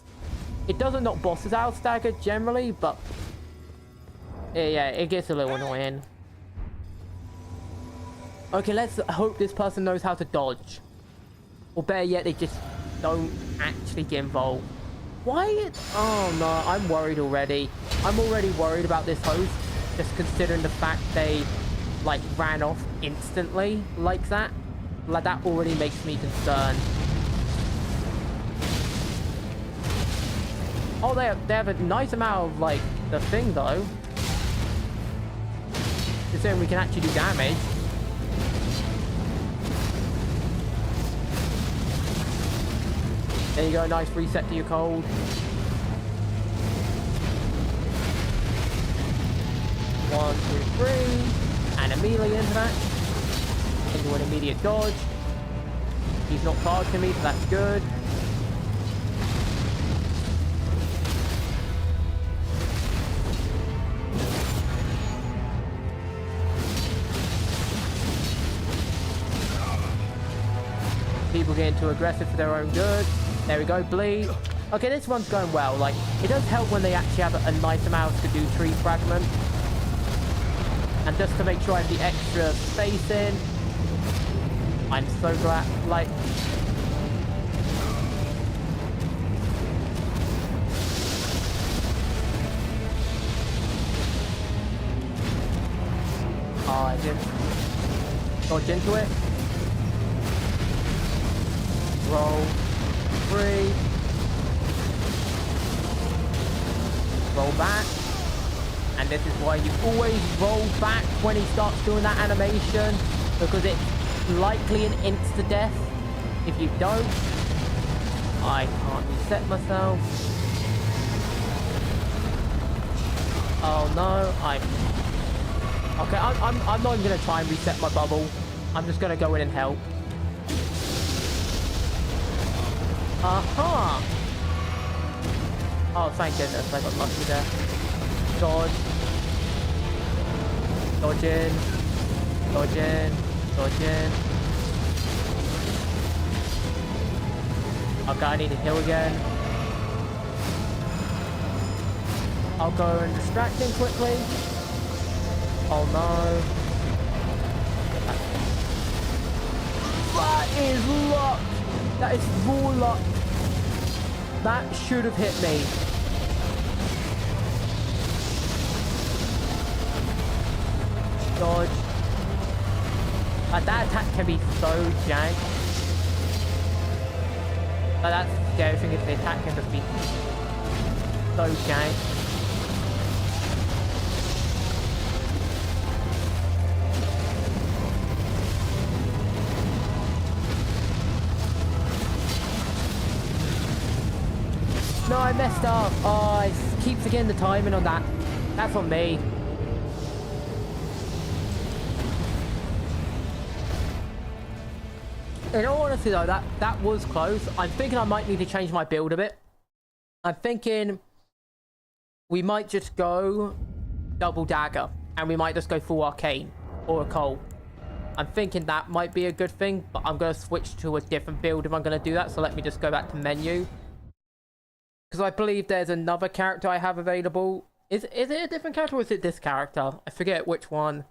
It doesn't knock bosses out staggered generally, but yeah, it gets a little annoying. Okay, let's hope this person knows how to dodge. Or better yet, they just don't actually get involved. Why? Oh no, I'm worried already. I'm already worried about this host, just considering the fact they, like, ran off instantly like that. Like, that already makes me concerned. Oh, they have a nice amount of, like, the thing, though. Considering we can actually do damage. There you go, nice reset to your cold. One, two, three. And immediately into that. Into an immediate dodge. He's not targeting me, so that's good. People getting too aggressive for their own good. There we go, bleed. Okay, this one's going well. Like, it does help when they actually have a nice amount to do tree fragment. And just to make sure I have the extra space in. I'm so glad, like... Oh, I didn't dodge into it. Roll. 3. Roll back. And this is why you always roll back when he starts doing that animation, because it's likely an insta-death. If you don't, I can't reset myself. Oh no, okay, I'm not even gonna try and reset my bubble. I'm just gonna go in and help. Aha! Oh, thank goodness, I got lucky there. Dodge. Dodge in. Dodge in. Dodge in. Okay, I need to heal again. I'll go and distract him quickly. Oh no. That is luck! That is raw luck. That should have hit me. Dodge. That attack can be so jank. But that's the scary thing, is the attack can just be so jank. No, I messed up. Oh, I keep forgetting the timing on that. That's on me. In all honesty though, that was close. I'm thinking I might need to change my build a bit. I'm thinking we might just go double dagger, and we might just go full arcane or occult. I'm thinking that might be a good thing, but I'm going to switch to a different build if I'm going to do that. So let me just go back to menu. Because I believe there's another character I have available. Is it a different character or is it this character? I forget which one.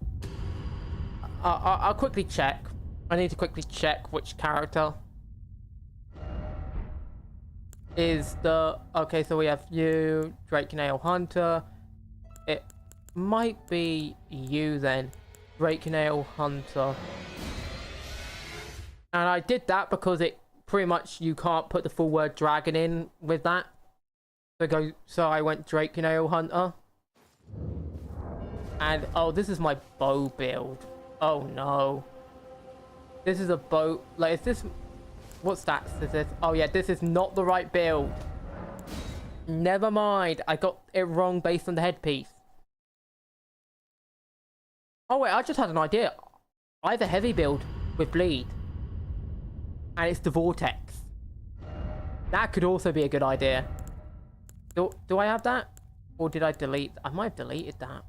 I'll quickly check. I need to quickly check which character is the... Okay, so we have you, Drake Nail Hunter. It might be you then. Drake Nail Hunter. And I did that because it pretty much, you can't put the full word dragon in with that. So I went Drake Nail Hunter. And oh, this is my bow build. Oh no. This is a bow. Like, is this... What stats is this? Oh yeah, this is not the right build. Never mind. I got it wrong based on the headpiece. Oh wait, I just had an idea. I have a heavy build with bleed. And it's the vortex. That could also be a good idea. Do I have that? Or did I delete? I might have deleted that.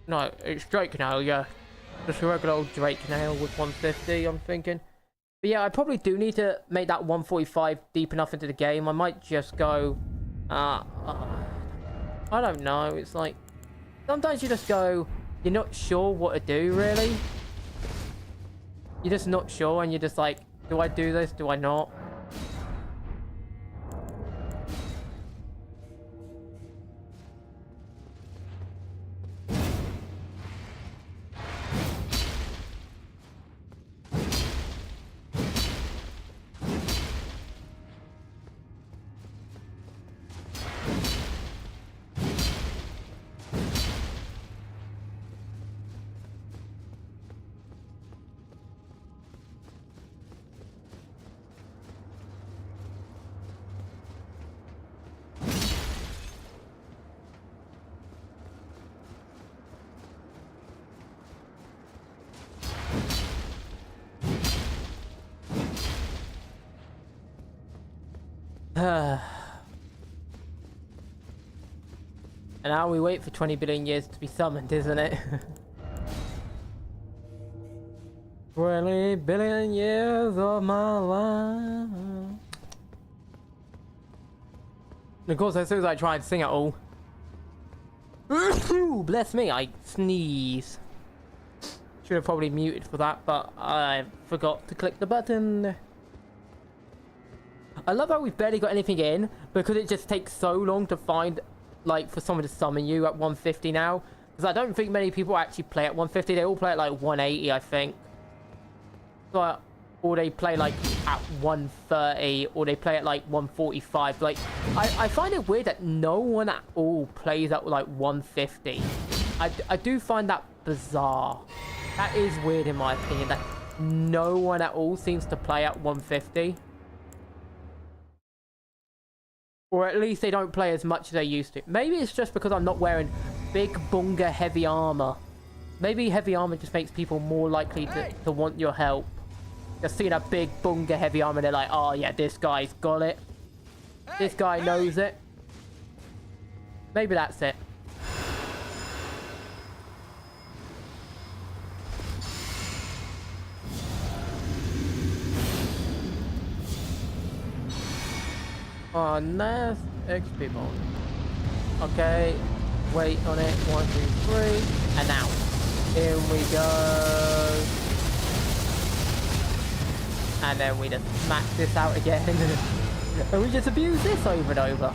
No, it's Drake Nail, yeah. Just a regular old Drake Nail with 150, I'm thinking. But yeah, I probably do need to make that 145 deep enough into the game. I might just go... I don't know. It's like... Sometimes you just go... You're not sure what to do, really. You're just not sure, and you're just like... Do I do this? Do I not? And now we wait for 20 billion years to be summoned, isn't it? 20 billion years of my life. And of course, as soon as I try and sing it all... Bless me, I sneeze. Should have probably muted for that, but I forgot to click the button. I love how we've barely got anything in, because it just takes so long to find, like, for someone to summon you at 150 now. Because I don't think many people actually play at 150. They all play at, like, 180, I think. But, or they play, like, at 130, or they play at, like, 145. Like, I find it weird that no one at all plays at, like, 150. I do find that bizarre. That is weird, in my opinion, that no one at all seems to play at 150. Or at least they don't play as much as they used to. Maybe it's just because I'm not wearing big bunga heavy armor. Maybe heavy armor just makes people more likely to want your help. Just seeing a big bunga heavy armor, they're like, oh yeah, this guy's got it. This guy knows it. Maybe that's it. Oh, nice XP bonus. Okay, wait on it. 1, 2, 3, and now. Here we go. And then we just smack this out again. And we just abuse this over and over.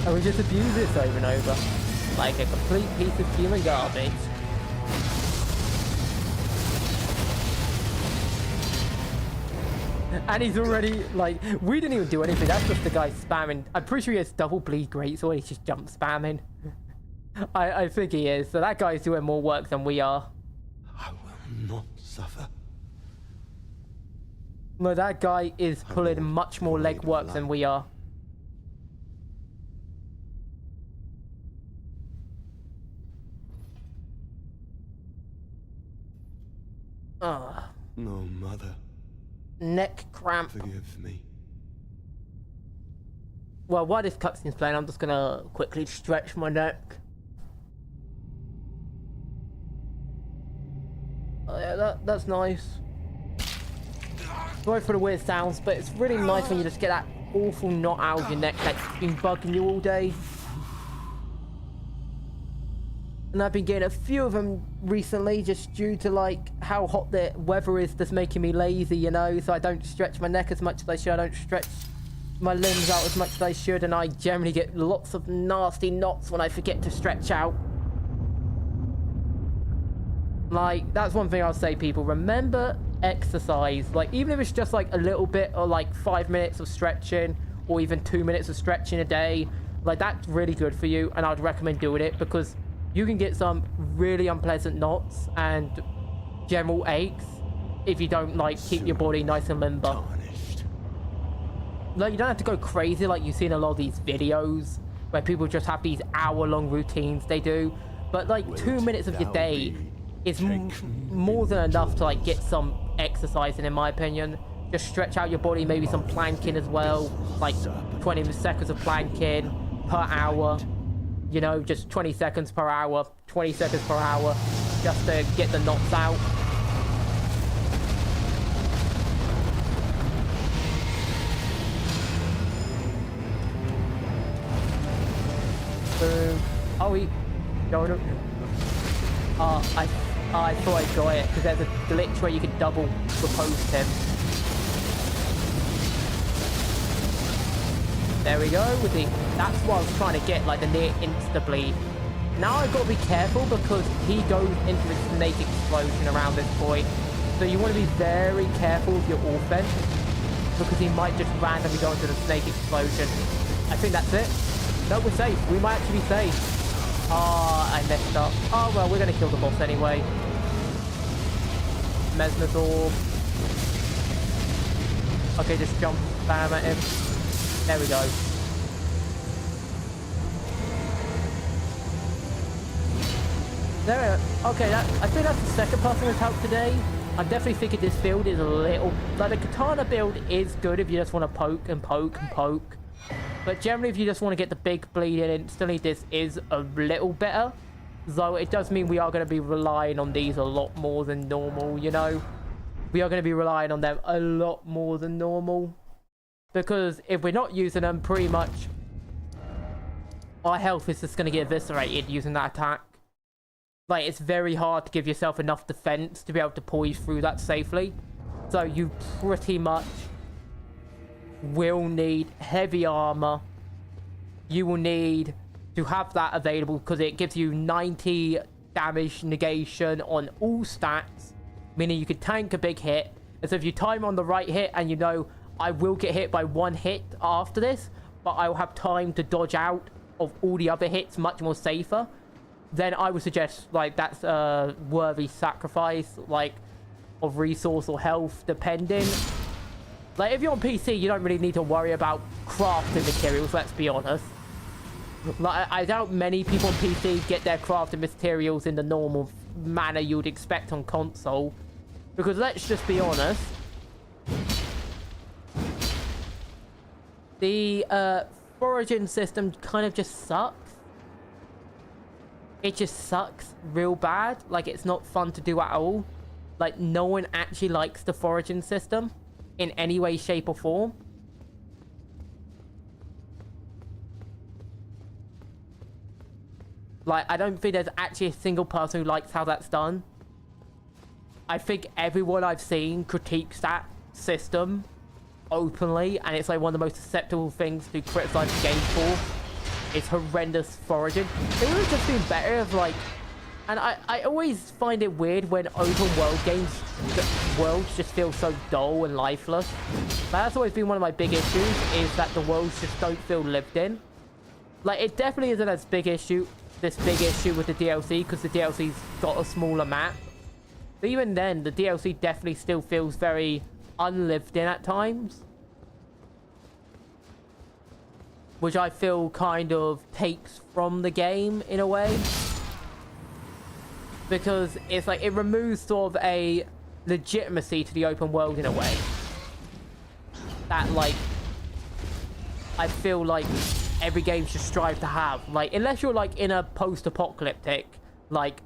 And we just abuse this over and over. Like a complete piece of human garbage. And he's already, like, we didn't even do anything. That's just the guy spamming. I'm pretty sure he has double bleed greatsword. He's just jump spamming. I think he is. So that guy's doing more work than we are. I will not suffer. No, that guy is pulling much more leg work than we are. Ugh. No, mother. Neck cramp. Forgive me. Well, while this cutscene's playing, I'm just gonna quickly stretch my neck. Oh yeah, that's nice. Sorry for the weird sounds, but it's really nice when you just get that awful knot out of your neck that's been bugging you all day. And I've been getting a few of them recently just due to, like, how hot the weather is, just making me lazy, you know, so I don't stretch my neck as much as I should. I don't stretch my limbs out as much as I should, and I generally get lots of nasty knots when I forget to stretch out. Like, that's one thing I'll say, people. Remember exercise. Like, even if it's just, like, a little bit, or, like, 5 minutes of stretching, or even 2 minutes of stretching a day, like, that's really good for you, and I'd recommend doing it, because you can get some really unpleasant knots and general aches if you don't, like, keep your body nice and limber. Tarnished. Like, you don't have to go crazy like you see in a lot of these videos where people just have these hour-long routines they do. But, like, 2 minutes of your day is more than enough to, like, get some exercising, in my opinion. Just stretch out your body, maybe some planking as well. Like, 20 seconds of planking per hour. You know, just 20 seconds per hour, 20 seconds per hour. just to get the knots out. Boom. Oh, he... No, no. I thought I got it, because there's a glitch where you can double repose him. There we go, with the... That's what I was trying to get, like the near insta-bleed. Now I've got to be careful, because he goes into the snake explosion around this point. So you want to be very careful with your offense, because he might just randomly go into the snake explosion. I think that's it. No, we're safe. We might actually be safe. Ah, I messed up. Oh, well, we're going to kill the boss anyway. Messmer's orb. Okay, just jump bam at him. There we go. There. Okay, I think that's the second person we've helped today. I'm definitely thinking this build is a little... Like, the katana build is good if you just want to poke and poke and poke. But generally, if you just want to get the big bleed in instantly, this is a little better. Though it does mean we are going to be relying on these a lot more than normal, you know? We are going to be relying on them a lot more than normal. Because if we're not using them, pretty much our health is just going to get eviscerated using that attack. Like, it's very hard to give yourself enough defense to be able to poise through that safely. So you pretty much will need heavy armor. You will need to have that available because it gives you 90 damage negation on all stats, meaning you can tank a big hit. And so if you time on the right hit and you know I will get hit by one hit after this, but I will have time to dodge out of all the other hits much more safer, then I would suggest like that's a worthy sacrifice, like of resource or health depending. Like, if you're on PC, you don't really need to worry about crafting materials, let's be honest. Like, I doubt many people on PC get their crafting materials in the normal manner you would expect on console. Because let's just be honest. The foraging system kind of just sucks. It just sucks real bad. Like, it's not fun to do at all. Like, no one actually likes the foraging system in any way, shape, or form. Like, I don't think there's actually a single person who likes how that's done. I think everyone I've seen critiques that system openly, and it's like one of the most acceptable things to criticize the game for. It's horrendous foraging. It would have just been better if, like... And I always find it weird when open world games, the worlds just feel so dull and lifeless. That's always been one of my big issues, is that the worlds just don't feel lived in. Like, it definitely isn't as big issue, this big issue with the DLC, because the DLC's got a smaller map. But even then, the DLC definitely still feels very unlived in at times. Which I feel kind of takes from the game, in a way. Because it's like, it removes sort of a legitimacy to the open world in a way. That, like, I feel like every game should strive to have. Like, unless you're, like, in a post-apocalyptic, like,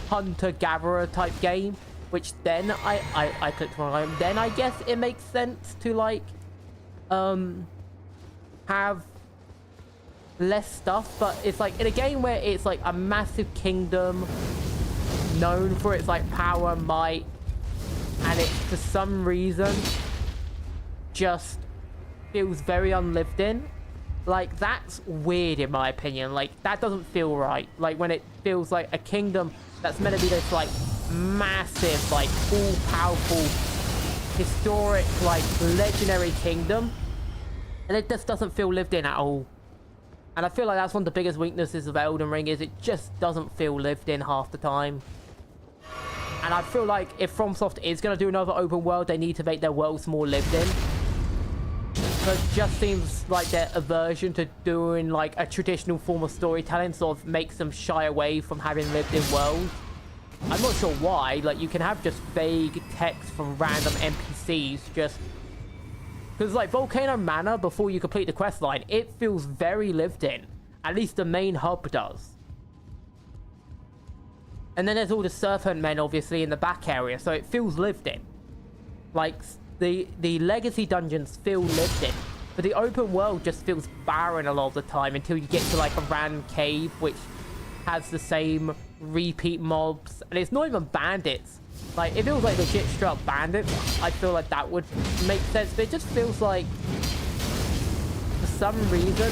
hunter-gatherer type game, which then I clicked on, then I guess it makes sense to, like, have less stuff. But it's like, in a game where it's like a massive kingdom known for its like power and might, and it for some reason just feels very unlived in, like, that's weird in my opinion. Like, that doesn't feel right. Like, when it feels like a kingdom that's meant to be this like massive, like all powerful, historic, like legendary kingdom, and it just doesn't feel lived in at all. And I feel like that's one of the biggest weaknesses of Elden Ring, is it just doesn't feel lived in half the time. And I feel like if FromSoft is going to do another open world, they need to make their worlds more lived in. So it just seems like their aversion to doing like a traditional form of storytelling sort of makes them shy away from having lived in worlds. I'm not sure why. Like, you can have just vague text from random NPCs just... Because, like, Volcano Manor, before you complete the quest line, it feels very lived in. At least the main hub does. And then there's all the serpent men, obviously, in the back area, so it feels lived in. Like, the legacy dungeons feel lived in. But the open world just feels barren a lot of the time until you get to, like, a random cave, which has the same repeat mobs. And it's not even bandits. Like, if it was, like, legit straight up bandits, I feel like that would make sense. But it just feels like, for some reason,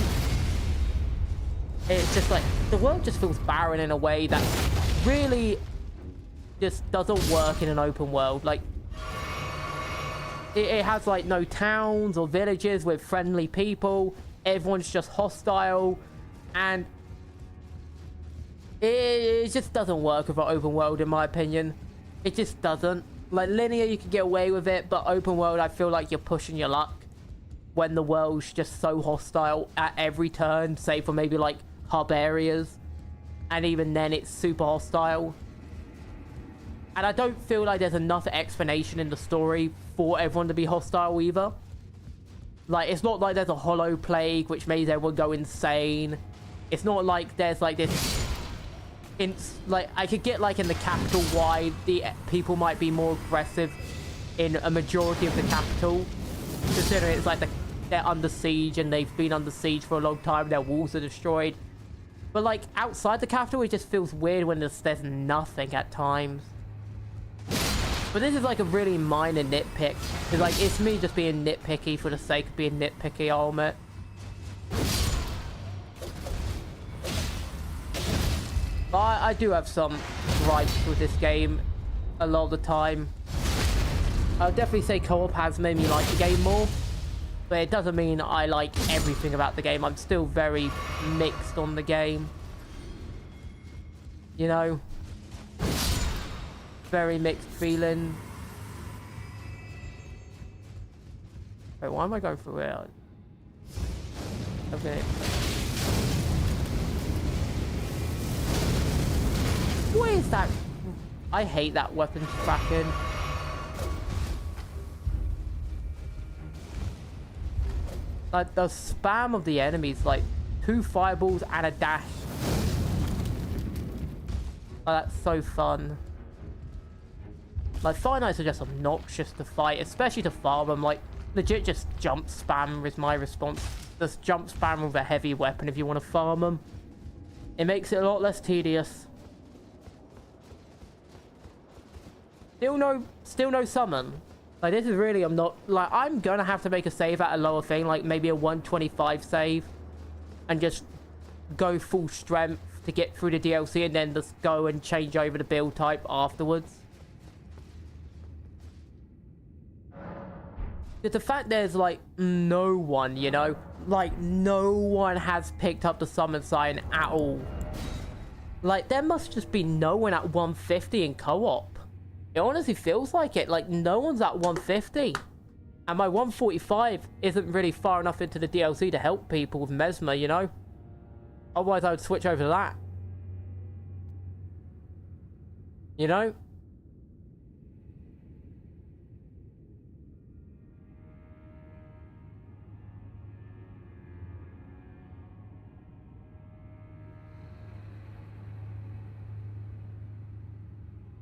it's just like, the world just feels barren in a way that really just doesn't work in an open world. Like, it has like no towns or villages with friendly people. Everyone's just hostile, and it just doesn't work with an open world, in my opinion. It just doesn't. Like, linear, you can get away with it, but open world, I feel like you're pushing your luck when the world's just so hostile at every turn, save for maybe like hub areas. And even then, it's super hostile. And I don't feel like there's enough explanation in the story for everyone to be hostile either. Like, it's not like there's a hollow plague, which makes everyone go insane. It's not like there's like this... like, I could get like in the capital why the people might be more aggressive in a majority of the capital. Considering it's like they're under siege and they've been under siege for a long time. Their walls are destroyed. But, like, outside the capital, it just feels weird when there's nothing at times. But this is, like, a really minor nitpick. It's, like, it's me just being nitpicky for the sake of being nitpicky, I'll admit. But I do have some gripes with this game a lot of the time. I'll definitely say co-op has made me like the game more. But it doesn't mean I like everything about the game. I'm still very mixed on the game. You know? Very mixed feeling. Wait, why am I going through it? Okay. What is that? I hate that weapon tracking. Like, the spam of the enemies, like 2 fireballs and a dash. Oh, that's so fun. Like, Fire Knights are just obnoxious to fight, especially to farm them. Like, legit just jump spam is my response. Just jump spam with a heavy weapon if you want to farm them. It makes it a lot less tedious. Still no summon. Like, this is really, I'm gonna have to make a save at a lower thing, like maybe a 125 save. And just go full strength to get through the DLC and then just go and change over the build type afterwards. But the fact there's, like, no one, you know? Like, no one has picked up the summon sign at all. Like, there must just be no one at 150 in co-op. It honestly feels like it. Like, no one's at 150. And my 145 isn't really far enough into the DLC to help people with Messmer, you know? Otherwise, I would switch over to that. You know?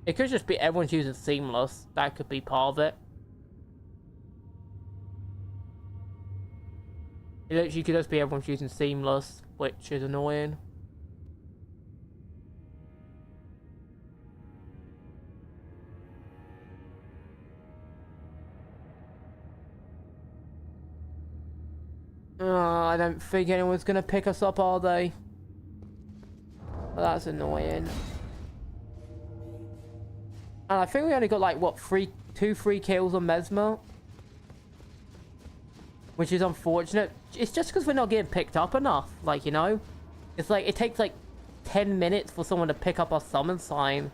It could just be everyone's using Seamless. That could be part of it. It literally could just be everyone's using Seamless, which is annoying. I don't think anyone's gonna pick us up, are they? Well, that's annoying. And I think we only got, like, what, 2-3 kills on Messmer? Which is unfortunate. It's just because we're not getting picked up enough, like, you know? It's like, it takes, like, 10 minutes for someone to pick up our summon sign.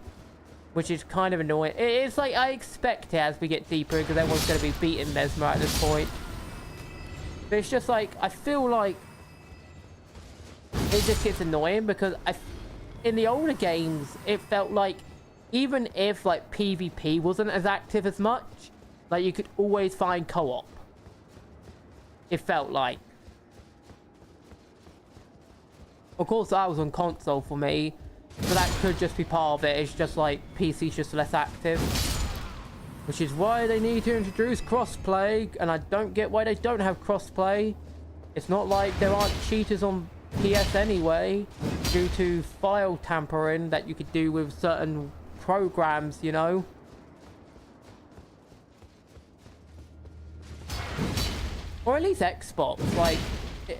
Which is kind of annoying. It's like, I expect it as we get deeper, because everyone's going to be beating Messmer at this point. But it's just like, I feel like it just gets annoying, because in the older games, it felt like even if, like, PvP wasn't as active as much, like, you could always find co-op. It felt like. Of course, that was on console for me. So that could just be part of it. It's just like PC's just less active. Which is why they need to introduce crossplay, and I don't get why they don't have crossplay. It's not like there aren't cheaters on PS anyway, due to file tampering that you could do with certain programs, you know? Or at least Xbox. Like,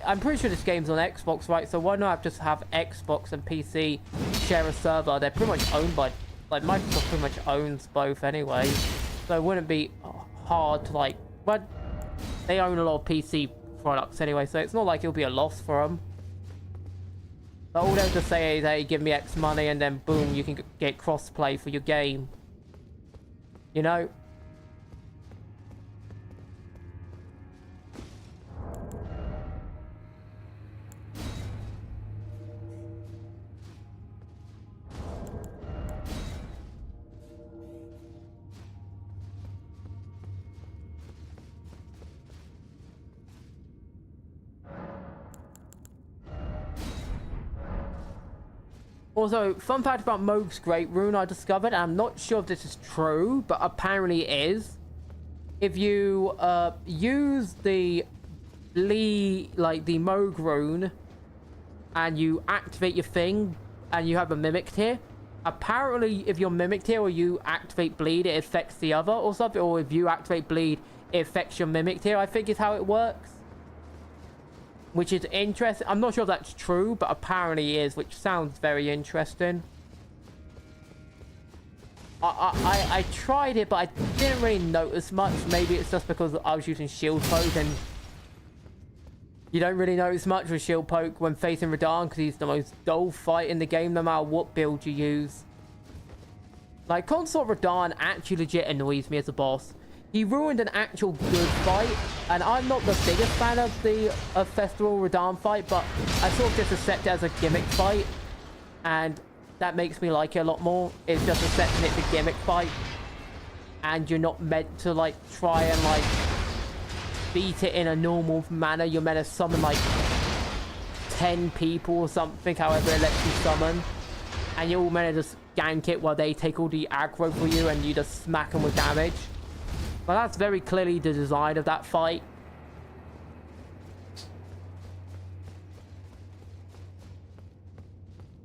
I'm pretty sure this game's on Xbox, right? So why not just have Xbox and PC share a server? They're pretty much owned by, like, Microsoft pretty much owns both anyway. So it wouldn't be hard to, like, but they own a lot of PC products anyway, so it's not like it'll be a loss for them. But all they'll just say is, hey, give me X money, and then boom, you can get crossplay for your game. You know? Also, fun fact about Mohg's Great Rune I discovered, and I'm not sure if this is true, but apparently it is. If you use the the Mohg Rune, and you activate your thing, and you have a Mimic here, apparently if you're Mimicked here or you activate Bleed, it affects the other or something, or if you activate Bleed, it affects your Mimicked here, I think is how it works. Which is interesting. I'm not sure if that's true, but apparently it is, which sounds very interesting. I tried it, but I didn't really notice much. Maybe it's just because I was using Shield Poke, and you don't really notice much with Shield Poke when facing Radahn, because he's the most dull fight in the game, no matter what build you use. Like, Consort Radahn actually legit annoys me as a boss. He ruined an actual good fight, and I'm not the biggest fan of the Festival Radahn fight, but I sort of just accept it as a gimmick fight, and that makes me like it a lot more. It's just accepting it's a gimmick fight, and you're not meant to, like, try and, like, beat it in a normal manner. You're meant to summon, like, 10 people or something, however it lets you summon, and you're all meant to just gank it while they take all the aggro for you, and you just smack them with damage. But that's very clearly the design of that fight.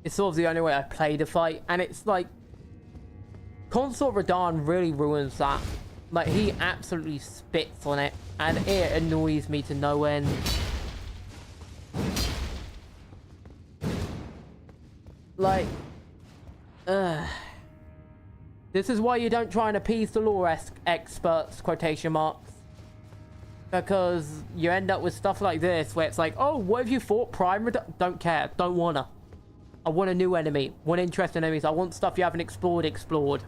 It's sort of the only way I play the fight. And it's like, Consort Radahn really ruins that. Like, he absolutely spits on it. And it annoys me to no end. Like, this is why you don't try and appease the lore experts, quotation marks. Because you end up with stuff like this, where it's like, oh, what have you fought? Prime Radahn? Don't care. Don't wanna. I want a new enemy. Want interesting enemies. I want stuff you haven't explored.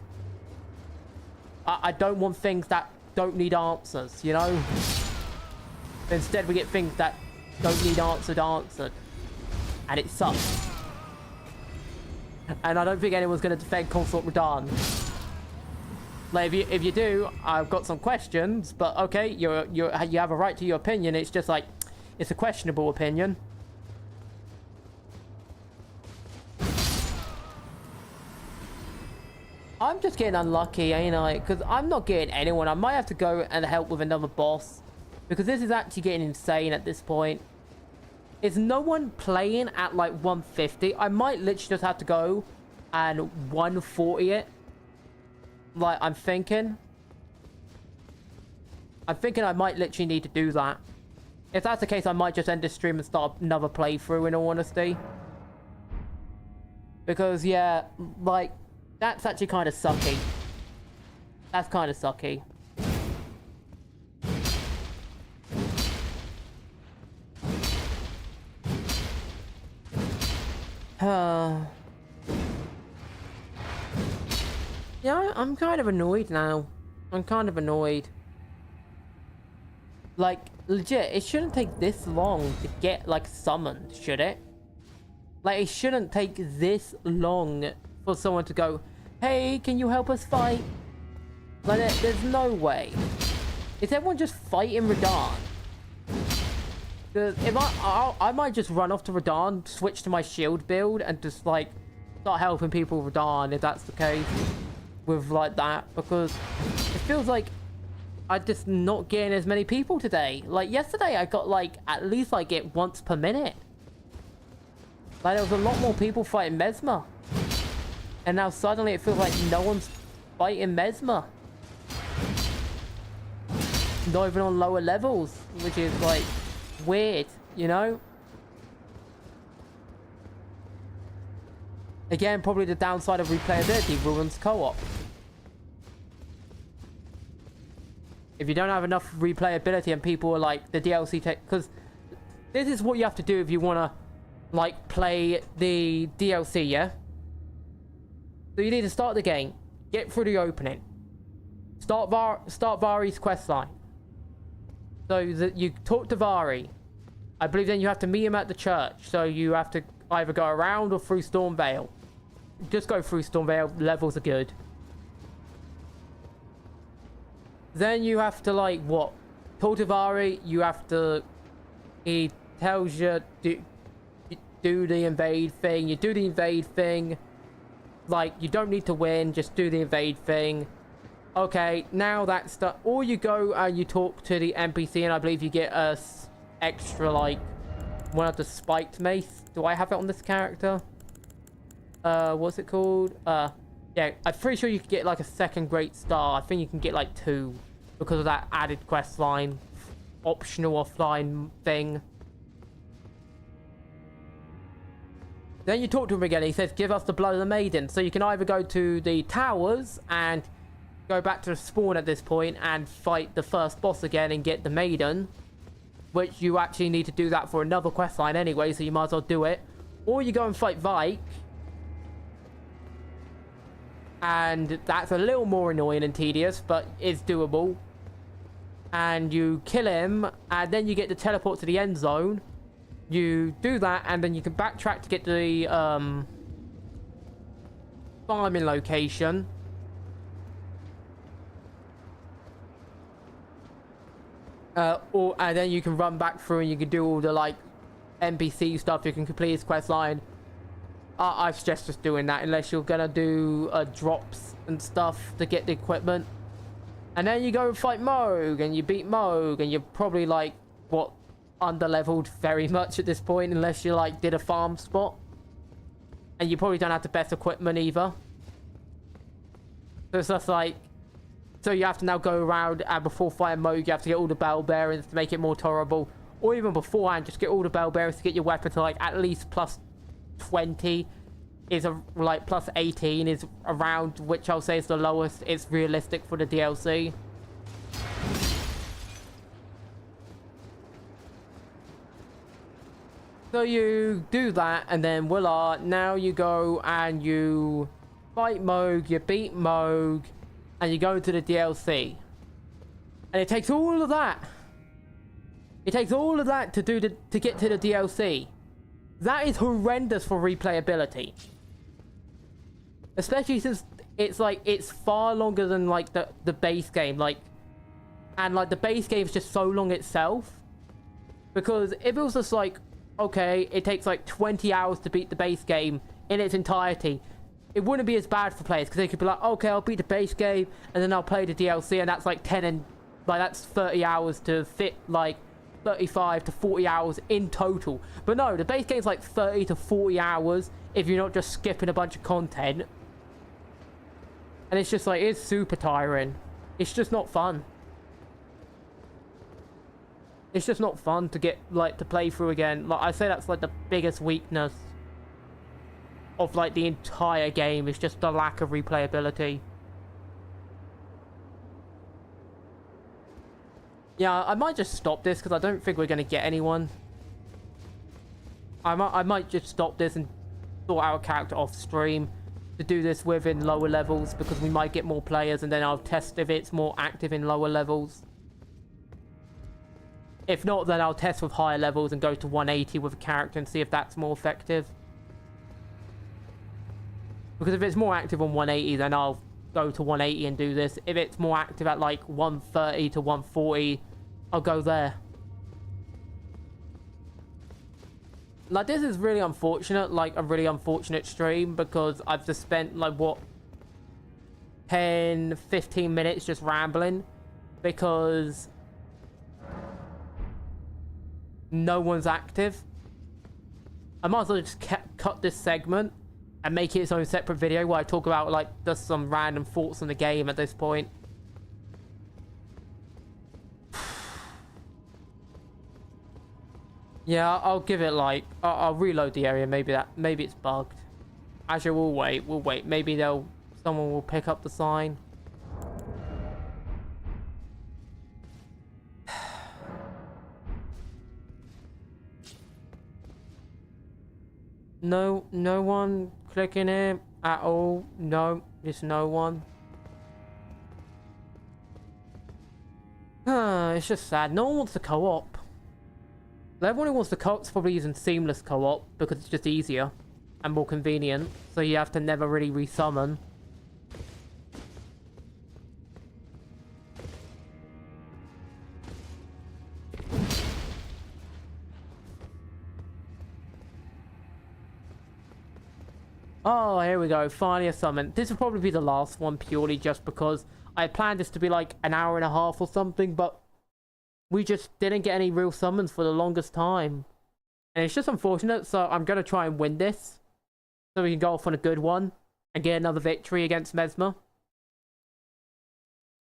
I don't want things that don't need answers, you know? Instead, we get things that don't need answered. And it sucks. And I don't think anyone's going to defend Consort Radahn. Like, if you do, I've got some questions, but okay, you have a right to your opinion. It's just like, it's a questionable opinion. I'm just getting unlucky, ain't I? Because I'm not getting anyone. I might have to go and help with another boss, because this is actually getting insane at this point. Is no one playing at like 150? I might literally just have to go and 140 it. Like, I'm thinking I might literally need to do that. If that's the case, I might just end this stream and start another playthrough, in all honesty. Because, yeah, like, that's actually kind of sucky. That's kind of sucky. Yeah, I'm kind of annoyed now. I'm kind of annoyed. Like, legit, it shouldn't take this long to get, like, summoned, should it? Like, it shouldn't take this long for someone to go, hey, can you help us fight? Like, there's no way. Is everyone just fighting Radahn? Because if I might just run off to Radahn, switch to my shield build, and just, like, start helping people with Dawn if that's the case with like that, because it feels like I'm just not getting as many people today. Like yesterday I got like at least like it once per minute. Like there was a lot more people fighting Messmer, and now suddenly it feels like no one's fighting Messmer, not even on lower levels, which is like weird, you know. Again, probably the downside of replayability ruins co-op. If you don't have enough replayability and people are like the DLC take, because this is what you have to do if you want to like play the DLC, yeah? So you need to start the game, get through the opening, start Vari's questline. So that you talk to Vari. I believe then you have to meet him at the church. So you have to either go around or through Stormvale. Just go through Stormvale, levels are good. Then you have to like what? Talk to Vari, you have to, he tells you do the invade thing. You do the invade thing. Like you don't need to win, just do the invade thing. Okay, now that's the, or you go and you talk to the NPC, and I believe you get a extra like one of the spiked mace. Do I have it on this character? What's it called? Yeah, I'm pretty sure you could get like a second great star. I think you can get like 2 because of that added quest line, optional offline thing. Then you talk to him again. He says, "Give us the blood of the maiden." So you can either go to the towers and go back to the spawn at this point and fight the first boss again and get the maiden, which you actually need to do that for another quest line anyway, so you might as well do it. Or you go and fight Vike, and that's a little more annoying and tedious, but it's doable. And you kill him, and then you get to teleport to the end zone. You do that, and then you can backtrack to get to the farming location. And then you can run back through and you can do all the like NPC stuff. You can complete his quest line. I suggest just doing that unless you're gonna do drops and stuff to get the equipment. And then you go and fight Moog, and you beat Moog, and you're probably like what, under-leveled very much at this point, unless you like did a farm spot, and you probably don't have the best equipment either. So it's just like, so you have to now go around, and before fighting Moog you have to get all the bell bearings to make it more tolerable, or even beforehand just get all the bell bearings to get your weapon to like at least plus 20 is like plus 18 is around, which I'll say is the lowest it's realistic for the DLC. So you do that, and then voila, now you go and you fight Moog, you beat Moog, and you go into the DLC. And it takes all of that. It takes all of that to get to the DLC. That is horrendous for replayability. Especially since it's like, it's far longer than like the base game, like, and like the base game is just so long itself. Because if it was just like, okay, it takes like 20 hours to beat the base game in its entirety, it wouldn't be as bad for players, because they could be like, okay, I'll beat the base game and then I'll play the DLC, and that's like 10 and like that's 30 hours to fit like 35 to 40 hours in total. But no, the base game's like 30 to 40 hours if you're not just skipping a bunch of content. And it's just like, it's super tiring. It's just not fun. It's just not fun to get like to play through again. Like I say, that's like the biggest weakness of like the entire game, is just the lack of replayability. Yeah, I might just stop this because I don't think we're going to get anyone. I might just stop this and sort out a character off stream to do this with in lower levels, because we might get more players, and then I'll test if it's more active in lower levels. If not, then I'll test with higher levels and go to 180 with a character and see if that's more effective. Because if it's more active on 180, then I'll go to 180 and do this. If it's more active at like 130 to 140, I'll go there. Like, this is really unfortunate, like, a really unfortunate stream, because I've just spent, like, what, 10, 15 minutes just rambling, because no one's active. I might as well just cut this segment and make it its own separate video where I talk about, like, just some random thoughts on the game at this point. Yeah, I'll give it, like, I'll reload the area. Maybe it's bugged. Actually, we'll wait. Maybe someone will pick up the sign. No one clicking it at all. No, just no one. It's just sad. No one wants to co-op. Everyone who wants to co-op is probably using seamless co-op because it's just easier and more convenient. So you have to never really resummon. Oh, here we go. Finally a summon. This will probably be the last one purely just because I planned this to be like an hour and a half or something, but we just didn't get any real summons for the longest time. And it's just unfortunate, so I'm going to try and win this. So we can go off on a good one and get another victory against Messmer.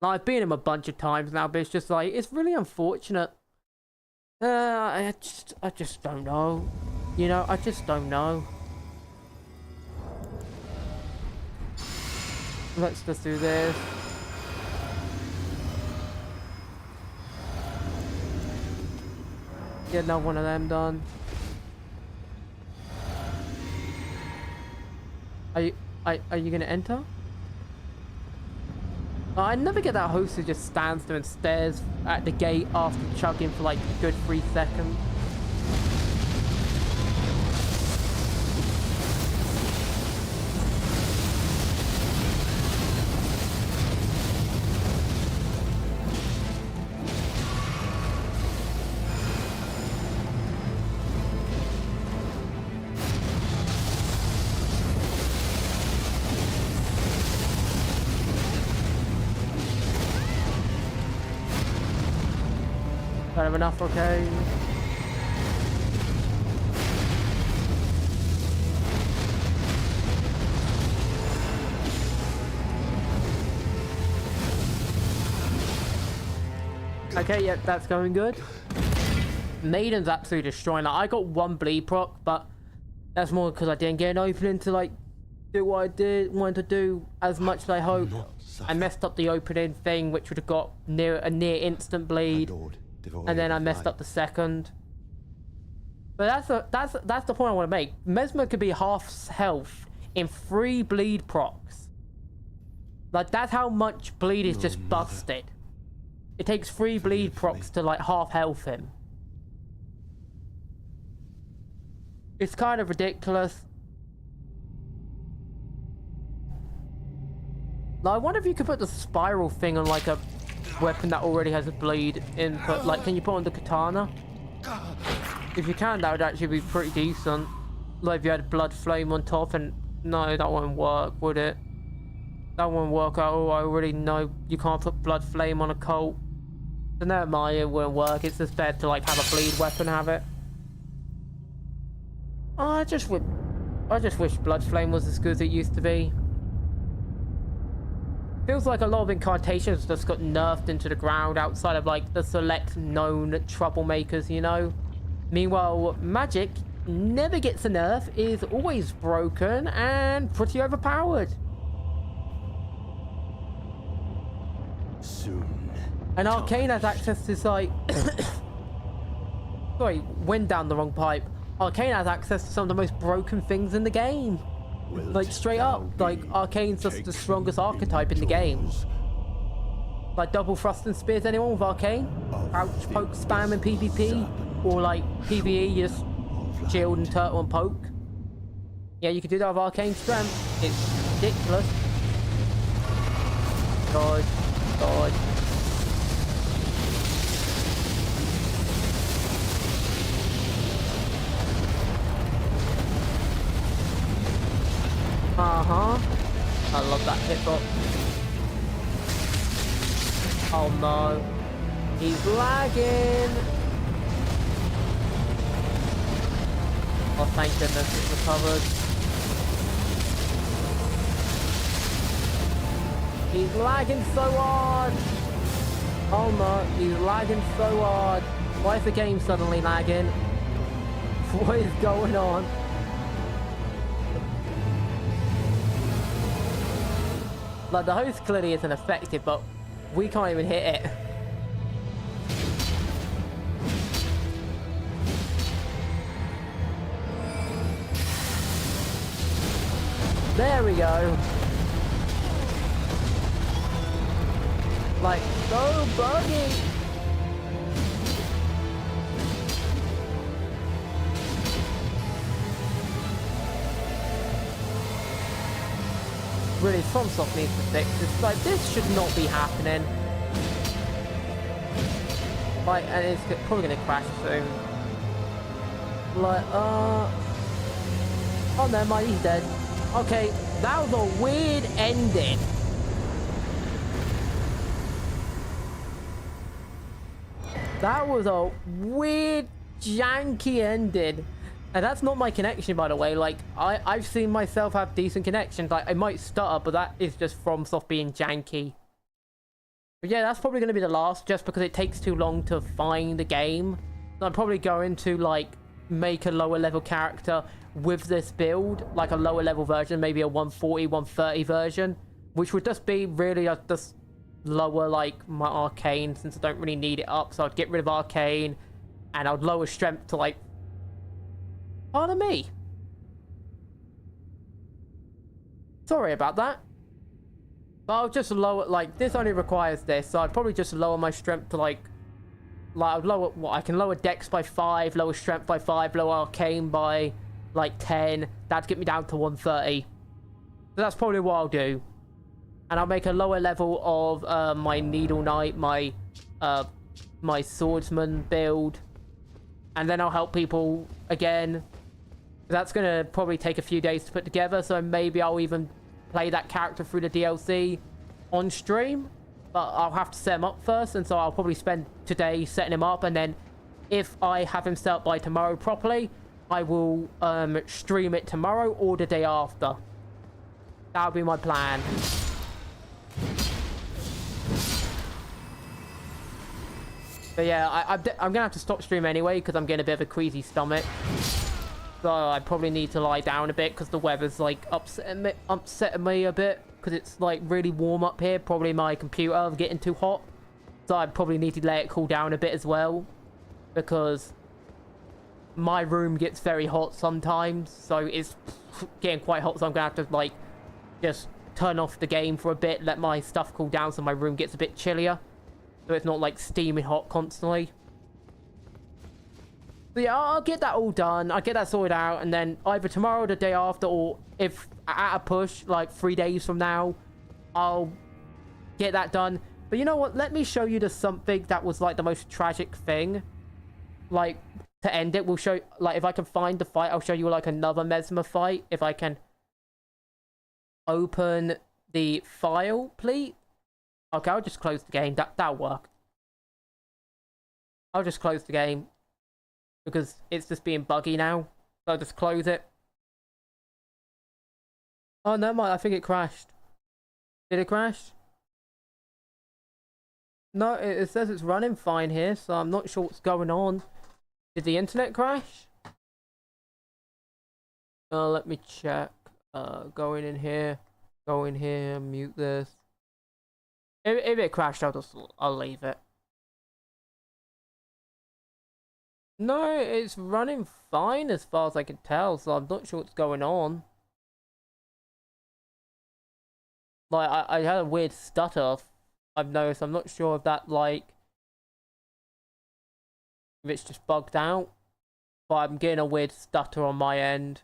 Like, I've beaten him a bunch of times now, but it's just like, it's really unfortunate. I just don't know. You know, I just don't know. Let's just do this. Get another one of them done. Are you gonna enter? I never get that host who just stands there and stares at the gate after chugging for like a good 3 seconds. Don't have enough, okay. Okay, yeah, that's going good. Maiden's absolutely destroying. Like, I got 1 bleed proc, but that's more because I didn't get an opening to like do what I wanted to do as much as I hoped. I messed up the opening thing, which would have got a near instant bleed. And then I messed up the second. But that's the point I want to make. Messmer could be half health in 3 bleed procs. Like, that's how much bleed is just busted. It takes 3 bleed procs to like half health him. It's kind of ridiculous. Like, I wonder if you could put the spiral thing on like a weapon that already has a bleed input. Like, can you put on the katana? If you can, that would actually be pretty decent. Like, if you had blood flame on top, and no, that won't work, would it? That won't work at all. I already know you can't put blood flame on a cult. So never mind, it won't work. It's just better to like have a bleed weapon have it. I just wish blood flame was as good as it used to be. Feels like a lot of incantations just got nerfed into the ground outside of like the select known troublemakers, you know? Meanwhile, magic never gets a nerf, is always broken and pretty overpowered. Soon. And Arcane has access to like sorry, went down the wrong pipe. Arcane has access to some of the most broken things in the game. Like, straight up, like, Arcane's just the strongest archetype in the game. Like, double thrust and spears anyone with Arcane? Crouch, poke, spam and PvP? Or like, PvE, you just shield and turtle and poke? Yeah, you can do that with Arcane strength. It's ridiculous. God. Uh-huh. I love that hitbox. Oh no. He's lagging. Oh, thank goodness it's recovered. He's lagging so hard. Oh no, he's lagging so hard. Why is the game suddenly lagging? What is going on? Like, the host clearly isn't effective, but we can't even hit it. There we go. Like, so buggy. Really, FromSoft needs to fix this. Like, this should not be happening. Like, and it's probably gonna crash soon. Like, oh, never mind, he's dead. Okay, that was a weird ending. That was a weird, janky ending. And that's not my connection, by the way. Like, I've seen myself have decent connections. Like, I might stutter, but that is just FromSoft being janky. But yeah, that's probably going to be the last, just because it takes too long to find the game. So I'm probably going to, like, make a lower level character with this build. Like, a lower level version, maybe a 140, 130 version. Which would just be really just lower, like, my arcane, since I don't really need it up. So I'd get rid of arcane, and I'd lower strength to, like, pardon me. Sorry about that. But I'll just lower, like, this only requires this, so I'd probably just lower my strength to, like I'd lower, what, I can lower dex by 5, lower strength by 5, lower arcane by, like, 10. That'd get me down to 130. So that's probably what I'll do. And I'll make a lower level of my Needle Knight, my Swordsman build. And then I'll help people again. That's going to probably take a few days to put together, so maybe I'll even play that character through the DLC on stream. But I'll have to set him up first, and so I'll probably spend today setting him up, and then if I have him set up by tomorrow properly, I will stream it tomorrow or the day after. That'll be my plan. But yeah, I'm gonna have to stop streaming anyway because I'm getting a bit of a queasy stomach. So I probably need to lie down a bit because the weather's like upsetting me a bit because it's like really warm up here. Probably my computer getting too hot. So I probably need to let it cool down a bit as well because my room gets very hot sometimes. So it's getting quite hot. So I'm gonna have to like just turn off the game for a bit, let my stuff cool down so my room gets a bit chillier. So it's not like steaming hot constantly. But yeah, I'll get that all done. I'll get that sorted out. And then either tomorrow or the day after, or if at a push, like 3 days from now, I'll get that done. But you know what? Let me show you the something that was like the most tragic thing. Like, to end it, we'll show, like, if I can find the fight, I'll show you like another Messmer fight. If I can open the file, please. Okay, I'll just close the game. That'll work. I'll just close the game because it's just being buggy now. So I'll just close it. Oh, no, mind. I think it crashed. Did it crash? No, it says it's running fine here, so I'm not sure what's going on. Did the internet crash? Let me check. Going in here. Go in here. Mute this. If it crashed, I'll leave it. No, it's running fine as far as I can tell, so I'm not sure what's going on. Like, I had a weird stutter, I've noticed. I'm not sure if that, like, if it's just bugged out. But I'm getting a weird stutter on my end.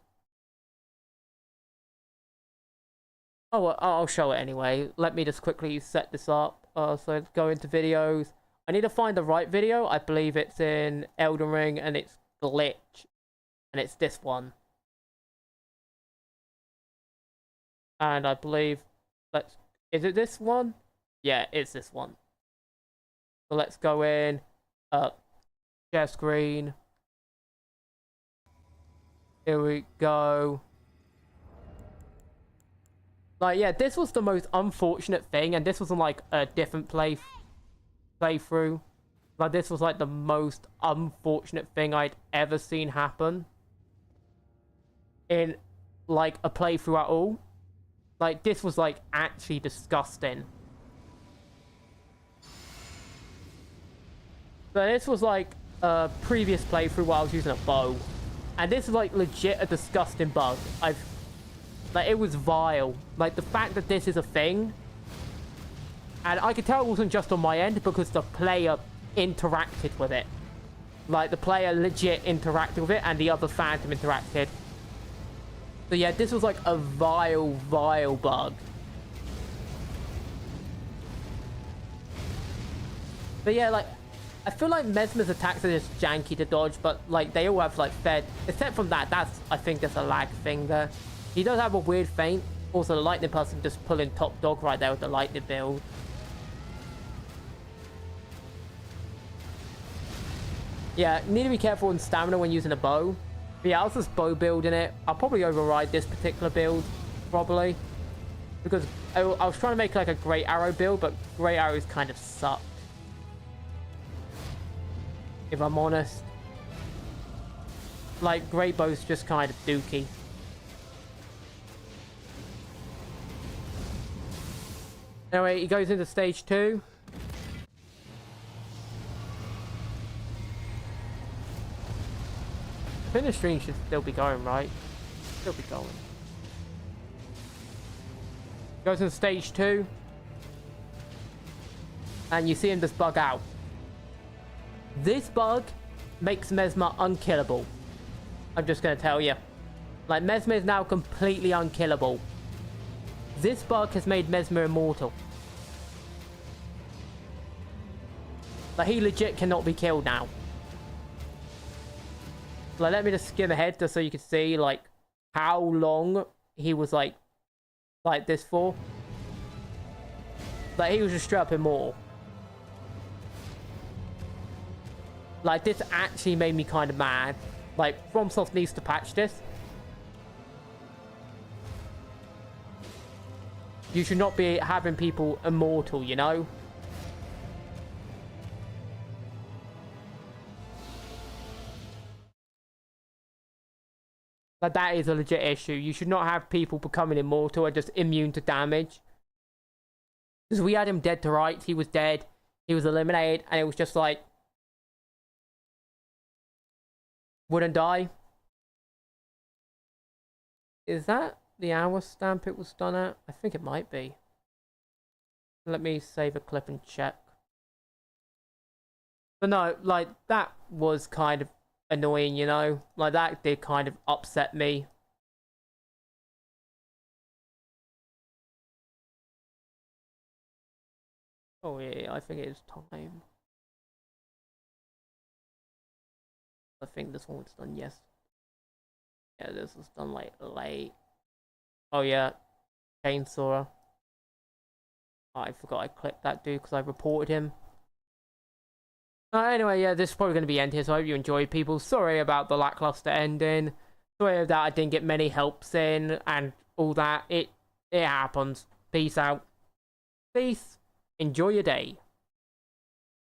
Oh, well, I'll show it anyway. Let me just quickly set this up. So let's go into videos. I need to find the right video. I believe it's in Elden Ring and it's glitch. And it's this one. And I believe, is it this one? Yeah, it's this one. So let's go in, share screen. Here we go. Like, yeah, this was the most unfortunate thing, and this was on, like, a different playthrough. Like, this was, like, the most unfortunate thing I'd ever seen happen in, like, a playthrough at all. Like, this was, like, actually disgusting. But this was, like, a previous playthrough where I was using a bow. And this is, like, legit a disgusting bug. Like, it was vile. Like, the fact that this is a thing. And I could tell it wasn't just on my end because the player interacted with it. Like, the player legit interacted with it and the other phantom interacted. So, yeah, this was, like, a vile, vile bug. But, yeah, like, I feel like Messmer's attacks are just janky to dodge, but, like, they all have, like, fed. Except from that, I think there's a lag thing there. He does have a weird feint. Also, the lightning person just pulling top dog right there with the lightning build. Yeah, need to be careful on stamina when using a bow. But yeah, I was just bow building it. I'll probably override this particular build, probably. Because I was trying to make like a great arrow build, but great arrows kind of suck. If I'm honest. Like, great bow's just kind of dookie. Anyway, he goes into stage 2. I think the stream should still be going, right? Still be going. Goes into stage 2. And you see him just bug out. This bug makes Messmer unkillable. I'm just going to tell you. Like, Messmer is now completely unkillable. This bug has made Messmer immortal. Like, he legit cannot be killed now. Like, let me just skim ahead just so you can see, like, how long he was, like this for. Like, he was just straight up immortal. Like, this actually made me kind of mad. Like, FromSoft needs to patch this. You should not be having people immortal, you know? Like, that is a legit issue. You should not have people becoming immortal or just immune to damage. Because we had him dead to rights. He was dead. He was eliminated. And it was just like... wouldn't die. Is that the hour stamp it was done at? I think it might be. Let me save a clip and check. But no, like, that was kind of annoying, you know? Like, that did kind of upset me. Oh yeah, I think it is time. I think this one was done, yes. Yeah, this was done, like, late. Oh yeah, Chainsaw. Oh, I forgot I clipped that dude because I reported him. Anyway, yeah, this is probably going to be end here, so I hope you enjoyed, people. Sorry about the lackluster ending. Sorry that I didn't get many helps in and all that. It happens. Peace out. Peace. Enjoy your day.